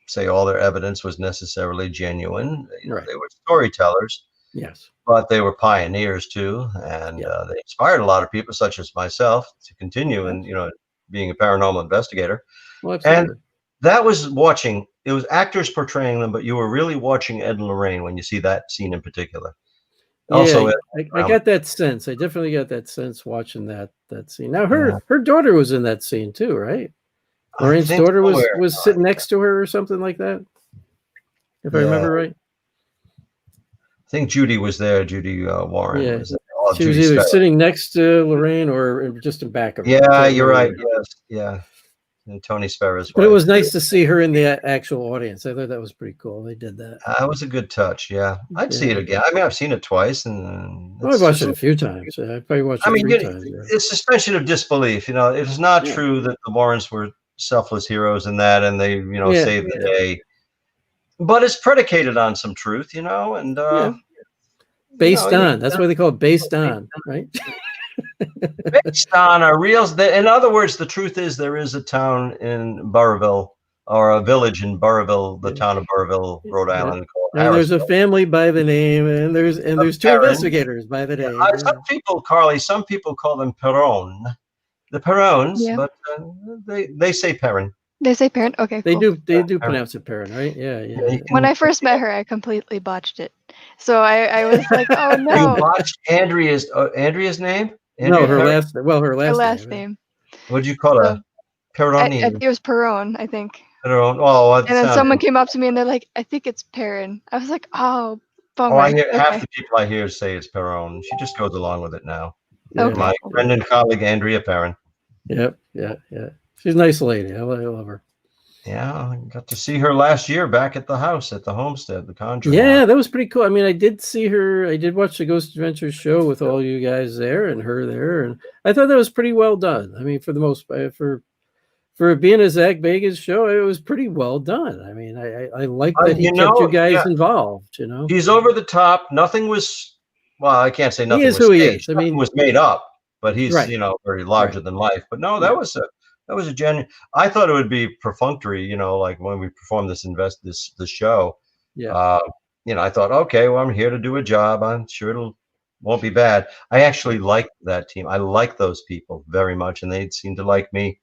say all their evidence was necessarily genuine. They were storytellers. Yes. But they were pioneers too, and they inspired a lot of people, such as myself, to continue and being a paranormal investigator. Well, absolutely. And that was watching. It was actors portraying them, but you were really watching Ed and Lorraine when you see that scene in particular. Also, I got that sense. I definitely got that sense watching that scene. Now, her daughter was in that scene too, right? Lorraine's daughter was sitting next to her or something like that, if I remember right. I think Judy was there. Judy Warren. Yeah. Was there. She was either sitting next to Lorraine or just in back of her. Yeah, you're right. Yes. Yeah. And Tony Sparrow's wife. But it was nice to see her in the actual audience. I thought that was pretty cool. They did that. That was a good touch. Yeah, I'd see it again. I mean, I've seen it twice, and I've watched it a few times. I probably watched it 3 times. It's suspension of disbelief. It is not true that the Warrens were selfless heroes in that, and they, saved the day. But it's predicated on some truth, and Based on. That's why they call it based on, right? Based on a real. In other words, the truth is there is a town in Burrillville, or a village in Burrillville, the town of Burrillville, Rhode Island, called And there's a Harrisville. family by the name, and there's two Perrin. investigators by the name. Some people, Carly, some people call them Perron, the Perrons, but they say Perrin. They say parent. Okay, They cool. do pronounce it Perrin, right? Yeah. When I first met her, I completely botched it. So I was like, oh no. You botched Andrea's name? No, her Perrin? last name. What'd you call her? Perroni. I think it was Perron, I think. Perron. Oh, and then someone came up to me and they're like, I think it's Perrin. I was like, oh, bummer. I hear half the people I hear say it's Perron. She just goes along with it now. Okay. My friend and colleague Andrea Perrin. Yep. Yeah. She's a nice lady. I love her. Yeah, I got to see her last year back at the house at the homestead, the Conjuring. Yeah, house. that was pretty cool. I mean, I did see her. I did watch the Ghost Adventures show with all you guys there and her there, and I thought that was pretty well done. I mean, for the most for being a Zach Bagans show, it was pretty well done. I mean, I like that he kept you guys involved. You know, he's over the top. Nothing was. Well, I can't say nothing. He is was who he staged. is. I mean, nothing was made up, but he's very larger Right. than life. But no, that was a genuine. I thought it would be perfunctory. Like when we performed the show. Yeah. I thought, okay, well, I'm here to do a job. I'm sure won't be bad. I actually liked that team. I like those people very much, and they seem to like me.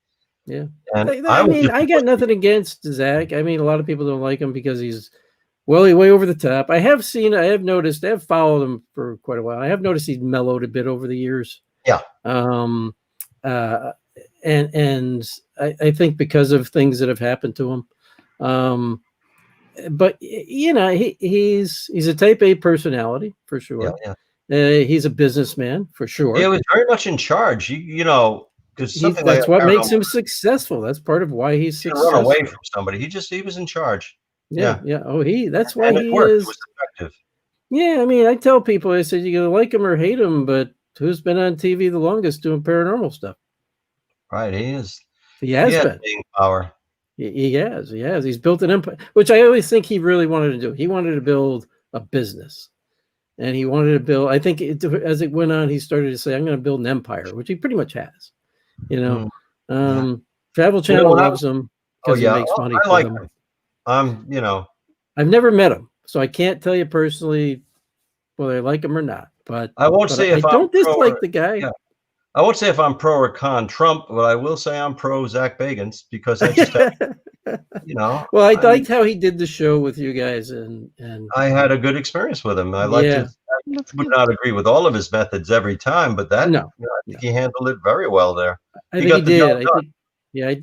Yeah. And I got nothing against Zach. I mean, a lot of people don't like him because he's way over the top. I have noticed, I have followed him for quite a while. I have noticed he's mellowed a bit over the years. Yeah. And I think because of things that have happened to him. But he's a type A personality for sure. Yeah. He's a businessman for sure. He was very much in charge. Because that's what makes him successful. That's part of why he's successful. Run away from somebody. He was in charge. Yeah. Oh, that's why he worked. is. It was effective. Yeah, I mean, I tell people, I said, you gotta like him or hate him, but who's been on TV the longest doing paranormal stuff? Right, he is. He has been. Staying power. He has. He's built an empire, which I always think he really wanted to do. He wanted to build a business. And he wanted to build, I think as it went on, he started to say, I'm going to build an empire, which he pretty much has. Travel Channel loves him because he makes money for them. I've never met him, so I can't tell you personally whether I like him or not. But I won't say if I don't dislike the guy. Yeah. I won't say if I'm pro or con Trump, but I will say I'm pro Zach Bagans because I just, Well, I liked how he did the show with you guys, and I had a good experience with him. I liked it. I would not agree with all of his methods every time, but I think he handled it very well there. I think he did.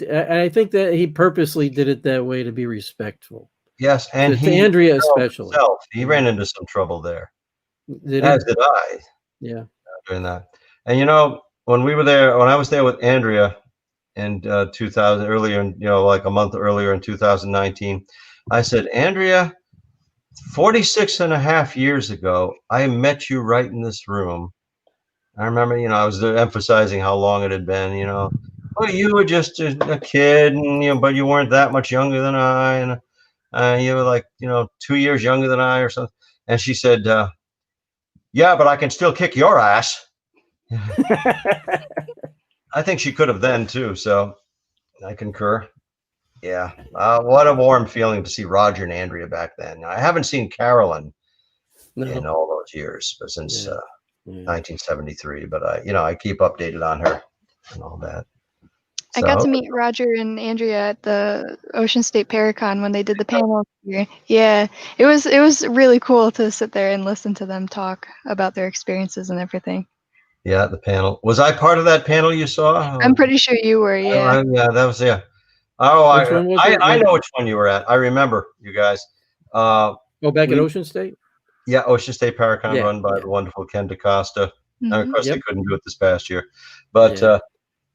I think that he purposely did it that way to be respectful. Yes, and to Andrea especially. He ran into some trouble there. As did I. Yeah. During that, and when I was there with Andrea in 2000, earlier, like a month earlier in 2019, I said, Andrea, 46 and a half years ago, I met you right in this room. I remember, I was emphasizing how long it had been, well, you were just a kid, and, but you weren't that much younger than I, and you were like, 2 years younger than I or something. And she said, yeah, but I can still kick your ass. I think she could have then too, so I concur. Yeah, what a warm feeling to see Roger and Andrea back then. I haven't seen Carolyn in all those years, but since 1973. But I keep updated on her and all that. I got to meet Roger and Andrea at the Ocean State Paracon when they did the panel here. Yeah, it was really cool to sit there and listen to them talk about their experiences and everything. Yeah, the panel. Was I part of that panel you saw? I'm pretty sure you were. Yeah. That was Oh, I know which one you were at. I remember you guys. Back at Ocean State. Yeah, Ocean State Paracon, run by the wonderful Ken DaCosta. And of course, they couldn't do it this past year, but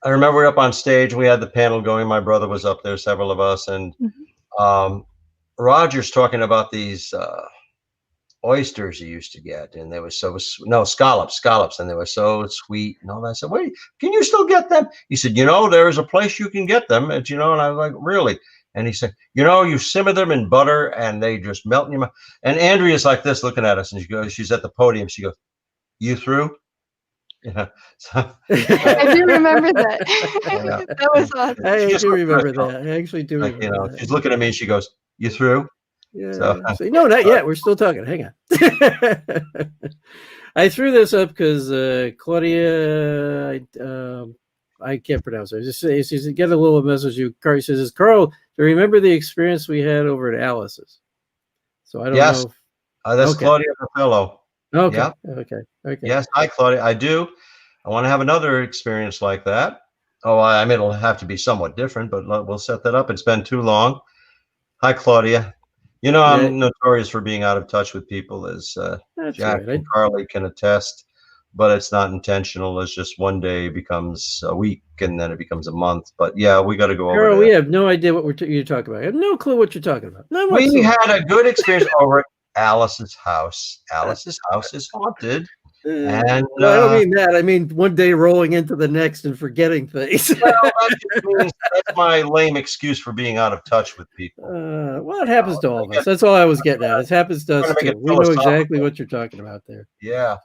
I remember we were up on stage. We had the panel going. My brother was up there, several of us, and Roger's talking about these oysters he used to get, and they were scallops, and they were so sweet and all that. I said, wait, can you still get them? He said, there is a place you can get them. And I was like, really? And he said, you simmer them in butter and they just melt in your mouth. And Andrea's like this looking at us, and she's at the podium. She goes, "You through?" So, I do remember that. yeah. That was awesome. I do remember that. I actually do Like, remember that. she's looking at me and she goes, "You through?" Yeah. So, No, not yet. We're still talking. Hang on. I threw this up because Claudia, I can't pronounce it. She said, get a little message. Carl says, Carl, do you remember the experience we had over at Alice's? So I don't yes, know. that's Okay. Claudia Capello. Okay. Yeah. Okay. Yes. Hi, Claudia. I do. I want to have another experience like that. Oh, I mean, it'll have to be somewhat different, but we'll set that up. It's been too long. Hi, Claudia. I'm notorious for being out of touch with people, as Jack right. and Carly can attest, but it's not intentional. It's just one day becomes a week and then it becomes a month. But yeah, we got to go over Carl, there. we have no idea what you're talking about. I have no clue what you're talking about. None We whatsoever. had a good experience over at Alice's house. Alice's house is haunted. And I don't mean that. I mean one day rolling into the next and forgetting things. well, that's my lame excuse for being out of touch with people. Well, it happens to all of us. That's all I was getting at. It happens to us too. We know exactly what you're talking about there. Yeah.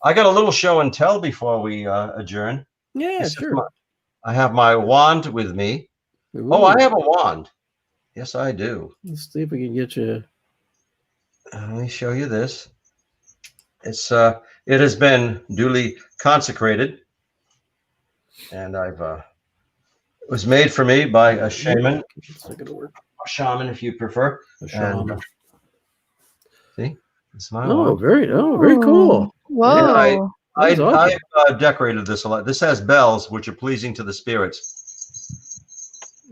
I got a little show and tell before we adjourn. Yeah, sure. I have my wand with me. Ooh. Oh, I have a wand. Yes, I do. Let's see if we can get you. Let me show you this. It has been duly consecrated, and it was made for me by a shaman. It's not gonna work. A shaman, if you prefer. A shaman. And, see, it's my wand. Very cool. Whoa! Yeah, I've decorated this a lot. This has bells, which are pleasing to the spirits.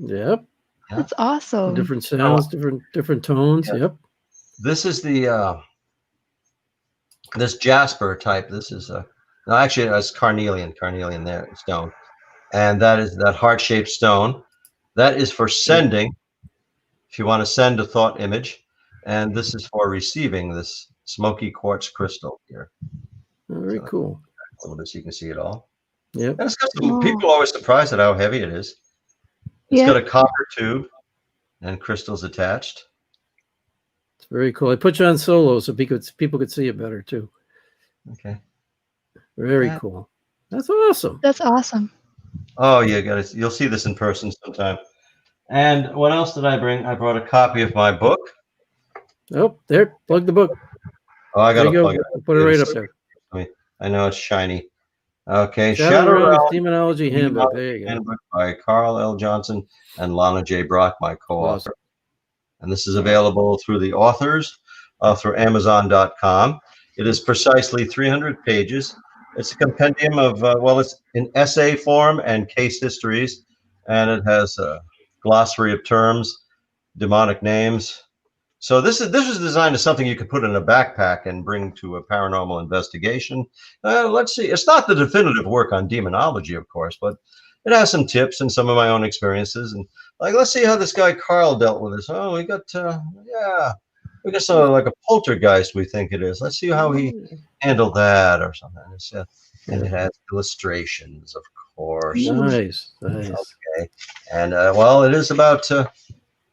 Yep. That's awesome. Different sounds, different tones. Yeah. Yep. This is the this jasper type. This is no, actually it's carnelian there, stone, and that is that heart-shaped stone. That is for sending. If you want to send a thought image, and this is for receiving this smoky quartz crystal here. Very cool. A little bit so you can see it all. Yeah. And it's got some, people are always surprised at how heavy it is. It's got a copper tube and crystals attached. It's very cool. I put you on solo so people could see it better too. Okay. Very cool. That's awesome. That's awesome. Oh, yeah, guys, you'll see this in person sometime. And what else did I bring? I brought a copy of my book. Oh, there. Plug the book. Oh, I got to plug it. Put it right up there. I know it's shiny. Okay. Shadow Realms Demonology Handbook. There you go. Handbook by Carl L. Johnson and Lana J. Brock, my co-author. Awesome. And this is available through the authors, through Amazon.com. It is precisely 300 pages. It's a compendium of, it's in essay form and case histories. And it has a glossary of terms, demonic names. So this was designed as something you could put in a backpack and bring to a paranormal investigation. Let's see. It's not the definitive work on demonology, of course, but it has some tips and some of my own experiences. And let's see how this guy Carl dealt with this. Oh, we got some like a poltergeist, we think it is. Let's see how he handled that or something. And it has illustrations, of course. Nice. Okay. And it is about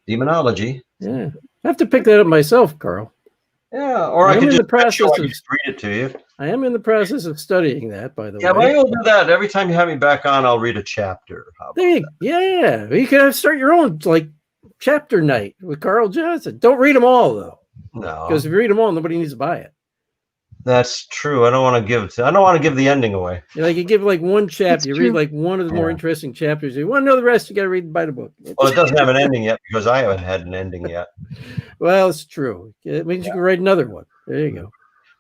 demonology. Yeah. I have to pick that up myself, Carl. Yeah, or I could just read it to you. I am in the process of studying that, by the way. Yeah, but you'll do that. Every time you have me back on, I'll read a chapter. Yeah. You can start your own chapter night with Carl Johnson. Don't read them all, though. No. Because if you read them all, nobody needs to buy it. That's true. I don't want to give the ending away. You give one chapter. You read one of the more interesting chapters. You want to know the rest, you got to buy the book. Well, it doesn't have an ending yet because I haven't had an ending yet. Well, it's true. It means you can write another one. There you go.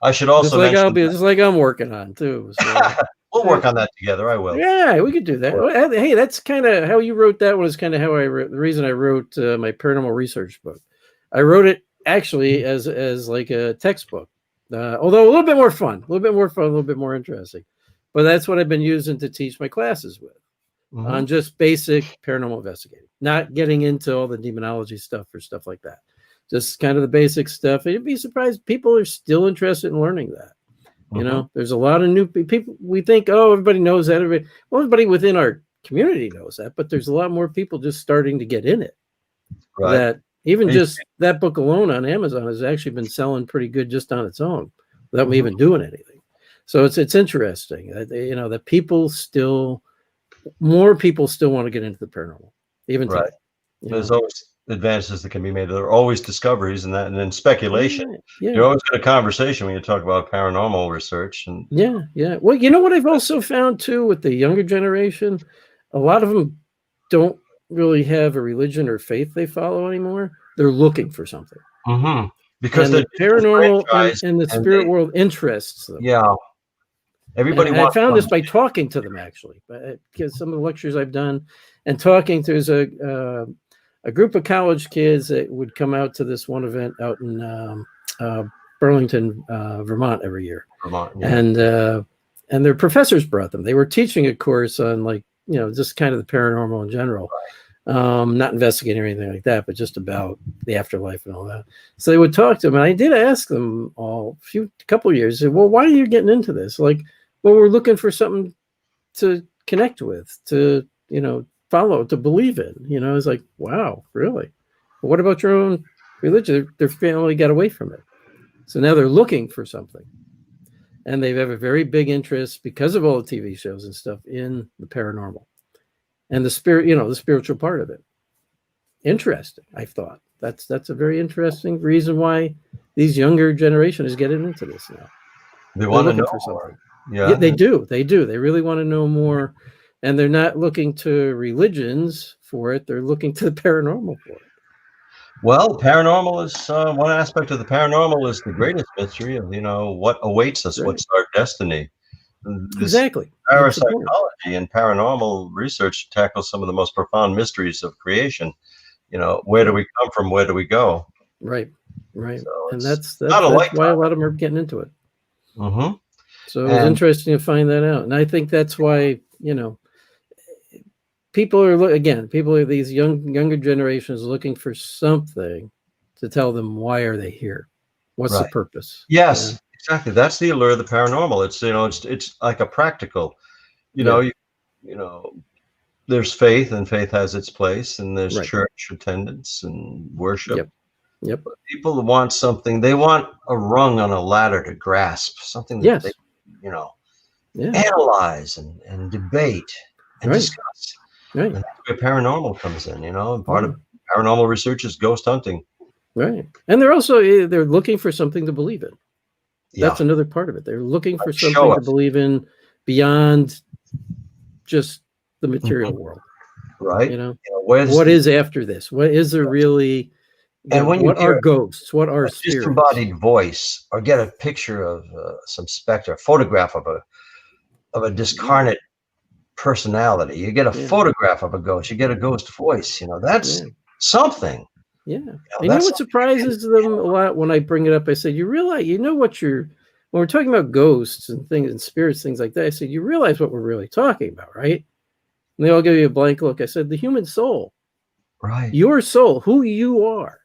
I should also just like I'm working on too. So. We'll work on that together. I will. Yeah, we could do that. Well, hey, that's kind of how you wrote that one. Is kind of how I wrote. The reason I wrote my paranormal research book. I wrote it actually as like a textbook. Although a little bit more fun, a little bit more interesting. But that's what I've been using to teach my classes with on just basic paranormal investigating, not getting into all the demonology stuff or stuff like that. Just kind of the basic stuff. And you'd be surprised people are still interested in learning that. You know, there's a lot of new people. We think, everybody knows that. Everybody within our community knows that, but there's a lot more people just starting to get in it. Right. that even You- just that book alone on Amazon has actually been selling pretty good just on its own without me even doing anything. So it's interesting that, you know, that more people still want to get into the paranormal, even Right. today. You There's know? always advances that can be made. There are always discoveries and that, and then speculation. Yeah, You always get a conversation when you talk about paranormal research. And yeah. Well, you know what I've also found too with the younger generation, a lot of them don't really have a religion or faith they follow anymore. They're looking for something, because and they're the paranormal disenfranchised and the and spirit world interests them. yeah, And everybody I wants found this something. by talking to them, actually, because some of the lectures I've done and talking. There's a group of college kids that would come out to this one event out in Burlington, Vermont every year, Vermont, yeah. and their professors brought them. They were teaching a course on, like, you know, just kind of the paranormal in general, not investigating or anything like that, but just about the afterlife and all that. So they would talk to them, and I did ask them all a couple of years, well, why are you getting into this? Like, well, we're looking for something to connect with, to, you know, follow, to believe in. You know, it's like, wow, really? Well, what about your own religion? Their family got away from it, so now they're looking for something, and they have a very big interest because of all the TV shows and stuff in the paranormal and the spirit, you know, the spiritual part of it. Interesting. I thought that's a very interesting reason why these younger generation is getting into this now. They They're want to looking know for more. something. Yeah, They do. They really want to know more, and they're not looking to religions for it. They're looking to the paranormal for it. Well, paranormal is one aspect of the paranormal is the greatest mystery of, you know, what awaits us, Right. what's our destiny. This Exactly. That's the point. parapsychology and paranormal research tackles some of the most profound mysteries of creation. You know, where do we come from? Where do we go? Right. So And it's that's not a light why a topic. lot of them are getting into it. Mm-hmm. So it was And interesting to find that out, and I think that's why, you know, people are these younger generations looking for something to tell them, why are they here? What's the right. purpose? Yes, exactly. That's the allure of the paranormal. It's, you know, it's like a practical, you know, Yeah. you know, there's faith, and faith has its place, and there's Right. church attendance and worship. Yep. But people want something. They want a rung on a ladder to grasp, something that Yes. they, you know, Yeah. analyze and debate and Right. discuss. Right. And that's where paranormal comes in, you know, and part Yeah. of paranormal research is ghost hunting. Right. And they're also they're looking for something to believe in. Yeah. That's another part of it. They're looking for Show something to us. believe in beyond just the material world. Right. You know, Where's what is after this? What is there really? And when you what are hear ghosts? What are a spirits? disembodied voice, or get a picture of some specter, a photograph of a discarnate personality, you get a photograph of a ghost, you get a ghost voice, you know, that's something. Yeah. You know, You know what surprises them a lot when I bring it up? I said, you realize, you know what when we're talking about ghosts and things and spirits, things like that, I said, you realize what we're really talking about, right? And they all give you a blank look. I said, the human soul, Right. your soul, who you are.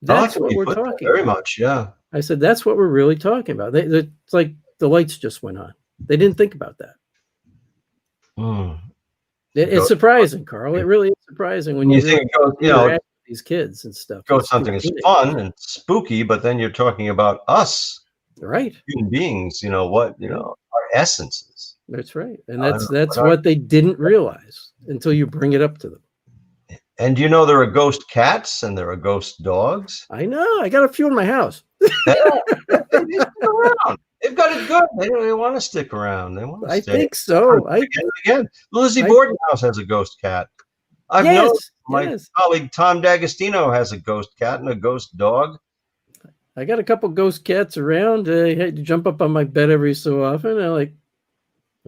That's what we're talking talking very about. much, yeah. I said, that's what we're really talking about. It's like the lights just went on. They didn't think about that. It's surprising, Carl. It really is surprising when you think interact with these kids and stuff. Ghost hunting is fun and spooky, but then you're talking about us, right? Human beings. You know what? You know, our essences. That's right, and that's what they didn't realize until you bring it up to them. And you know, there are ghost cats and there are ghost dogs. I know. I got a few in my house. They stick around. They've got it good. They want to stick around. They want to stay. I think so. Again. Lizzie Borden House has a ghost cat. I've known my colleague Tom D'Agostino has a ghost cat and a ghost dog. I got a couple ghost cats around. I had to jump up on my bed every so often. I'm like,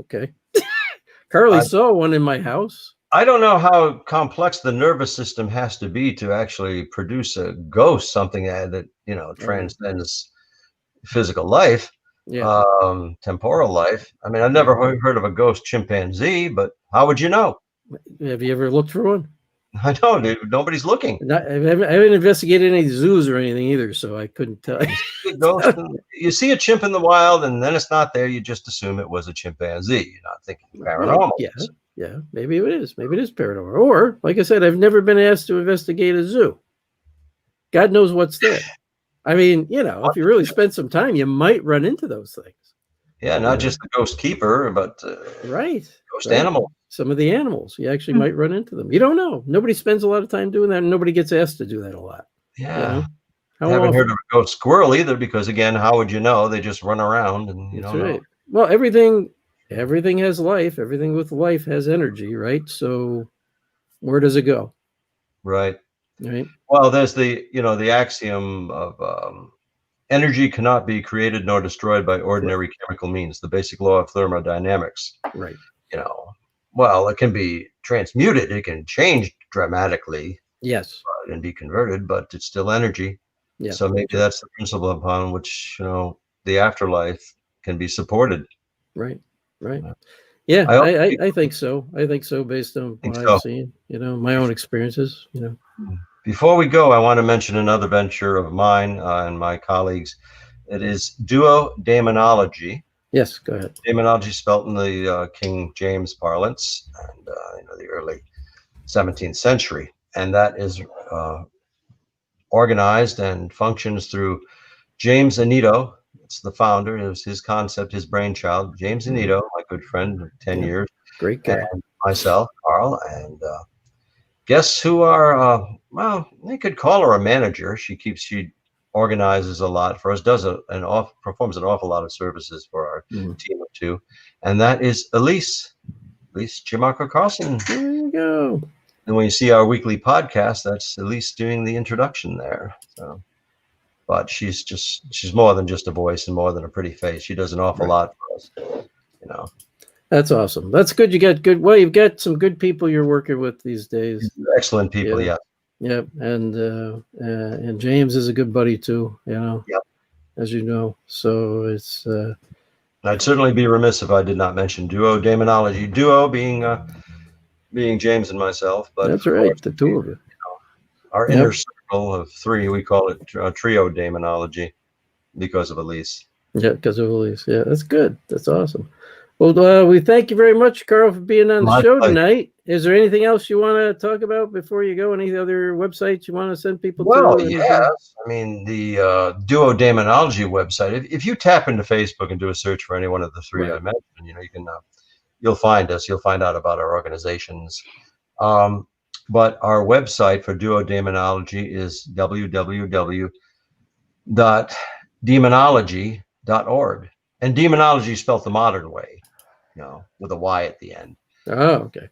okay. Carly saw one in my house. I don't know how complex the nervous system has to be to actually produce a ghost, something that you know transcends physical life, temporal life. I mean, I've never heard of a ghost chimpanzee, but how would you know? Have you ever looked for one? I know, dude. Nobody's looking. I haven't investigated any zoos or anything either, so I couldn't tell you. You see a chimp in the wild, and then it's not there. You just assume it was a chimpanzee. You're not thinking paranormal. Yeah, Yeah, maybe it is. Maybe it is paranormal. Or, like I said, I've never been asked to investigate a zoo. God knows what's there. I mean, if you really spend some time, you might run into those things. Yeah, not just the ghost keeper, but right. ghost animal. Some of the animals, you actually might run into them. You don't know. Nobody spends a lot of time doing that, and nobody gets asked to do that a lot. Yeah. How haven't often? heard of a ghost squirrel either, because again, how would you know? They just run around, and you don't know. Well, everything has life. Everything with life has energy, right? So where does it go? Right. Right. Well, there's the axiom of energy cannot be created nor destroyed by ordinary chemical means, the basic law of thermodynamics. Right. Well, it can be transmuted, it can change dramatically. Yes. And be converted, but it's still energy. Yeah. So maybe that's the principle upon which, the afterlife can be supported. Right. Right. Yeah, I think so. I think so, based on what I've seen, my own experiences, Before we go, I want to mention another venture of mine and my colleagues. It is duodemonology. Yes, go ahead. Demonology spelt in the King James parlance, and the early 17th century. And that is organized and functions through James Anito. It's the founder. It was his concept, his brainchild. James Anito, my good friend of 10 years. Great guy. And myself, Carl, and guests who are, they could call her a manager. She organizes a lot for us, performs an awful lot of services for our team of two. And that is Elise Chimarco Carlson. There you go. And when you see our weekly podcast, that's Elise doing the introduction there. So, but she's more than just a voice and more than a pretty face. She does an awful lot for us. That's awesome. That's good. You got good. Well, you've got some good people you're working with these days. Excellent people. Yeah. Yep. And James is a good buddy too. Yep. As you know. So it's. I'd certainly be remiss if I did not mention duodemonology. Duo being James and myself, but that's right, the two of you. Our inner circle of three, we call it trio demonology because of Elise. Yeah, because of Elise. Yeah, that's good. That's awesome. Well, we thank you very much, Carl, for being on the show tonight. Is there anything else you want to talk about before you go? Any other websites you want to send people to? Well, yes. I mean, the duodemonology website, if you tap into Facebook and do a search for any one of the three I mentioned, you can you'll find us. You'll find out about our organizations. But our website for duodemonology is www.demonology.org. And demonology is spelled the modern way, with a Y at the end. Oh, okay.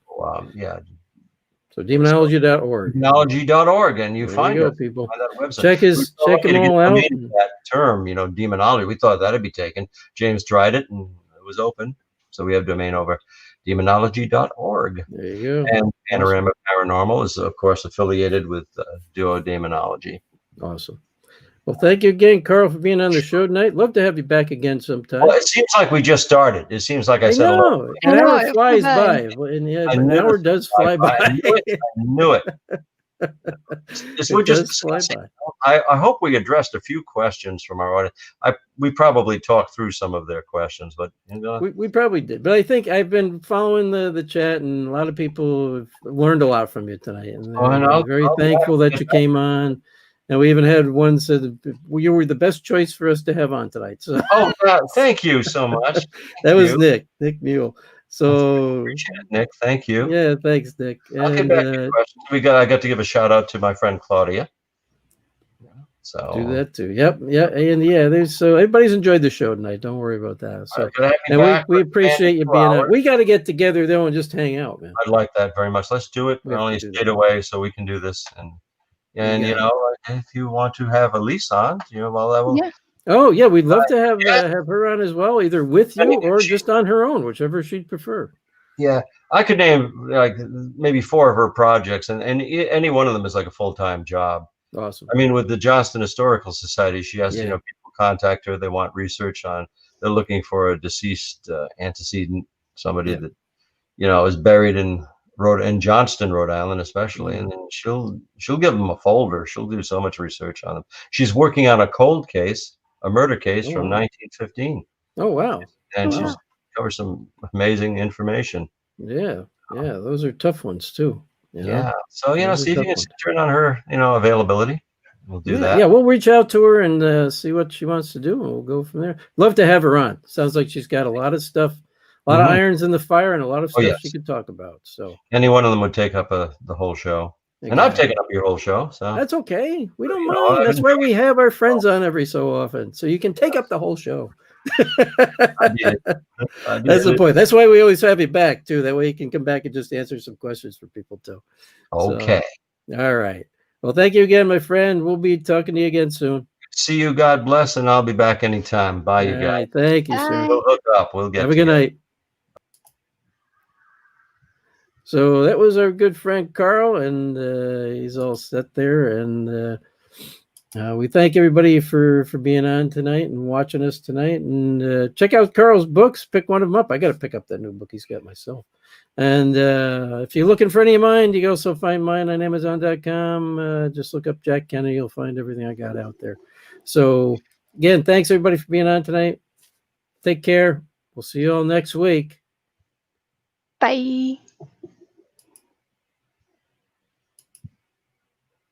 So demonology.org. Demonology.org, and you find it. People. Find that website. Check them all out. That term, demonology, we thought that'd be taken. James tried it, and it was open. So we have domain over demonology.org. There you go. And Panorama Paranormal is, of course, affiliated with duodemonology. Awesome. Well, thank you again, Carl, for being on the show tonight. Love to have you back again sometime. Well, it seems like we just started. It seems like I said a lot. An hour flies by. And an hour does fly by. I knew it. We're just fly by. I hope we addressed a few questions from our audience. We probably talked through some of their questions, but we probably did. But I think I've been following the chat, and a lot of people have learned a lot from you tonight. And I'm very thankful that you came on. And we even had one said you were the best choice for us to have on tonight. So thank you so much. That was Nick Mule. So Nick, thank you. Yeah, thanks, Nick. I'll get back to questions. I got to give a shout out to my friend Claudia. So do that too. Yep. Yeah. And so everybody's enjoyed the show tonight. Don't worry about that. So and we appreciate you being on. We got to get together though and just hang out, man. I'd like that very much. Let's do it. We only stayed away so we can do this. And if you want to have Elise on, well, that will. Yeah. Oh yeah, we'd love to have her on as well, either with you or just on her own, whichever she'd prefer. Yeah, I could name like maybe 4 of her projects, and any one of them is like a full-time job. Awesome. I mean, with the Johnston Historical Society, she has people contact her. They want research on. They're looking for a deceased antecedent, somebody that is buried in Johnston, Rhode Island, especially, and then she'll give them a folder. She'll do so much research on them. She's working on a cold case, a murder case from 1915. Oh wow! And she's covers some amazing information. Yeah. Yeah, those are tough ones too. Yeah. So, Those see are if you tough can ones. turn on her, availability. We'll do that. Yeah, we'll reach out to her and see what she wants to do, and we'll go from there. Love to have her on. Sounds like she's got a lot of stuff, a lot of irons in the fire, and a lot of Oh, stuff she yes. could talk about. So Any one of them would take up the whole show. And I've taken up your whole show. So that's okay. We don't know, mind. I've That's why enjoyed we have our friends on every so often, so you can take up the whole show. I did. That's the point. That's why we always have you back too. That way you can come back and just answer some questions for people too. Okay. So, all right. Well, thank you again, my friend. We'll be talking to you again soon. See you. God bless, and I'll be back anytime. Bye, you guys. Right. Thank you, sir. We'll hook up. We'll get Have a good night. So that was our good friend Carl, and he's all set there. And we thank everybody for being on tonight and watching us tonight. And check out Carl's books. Pick one of them up. I got to pick up that new book he's got myself. And if you're looking for any of mine, you can also find mine on Amazon.com. Just look up Jack Kenna. You'll find everything I got out there. So again, thanks everybody for being on tonight. Take care. We'll see you all next week. Bye.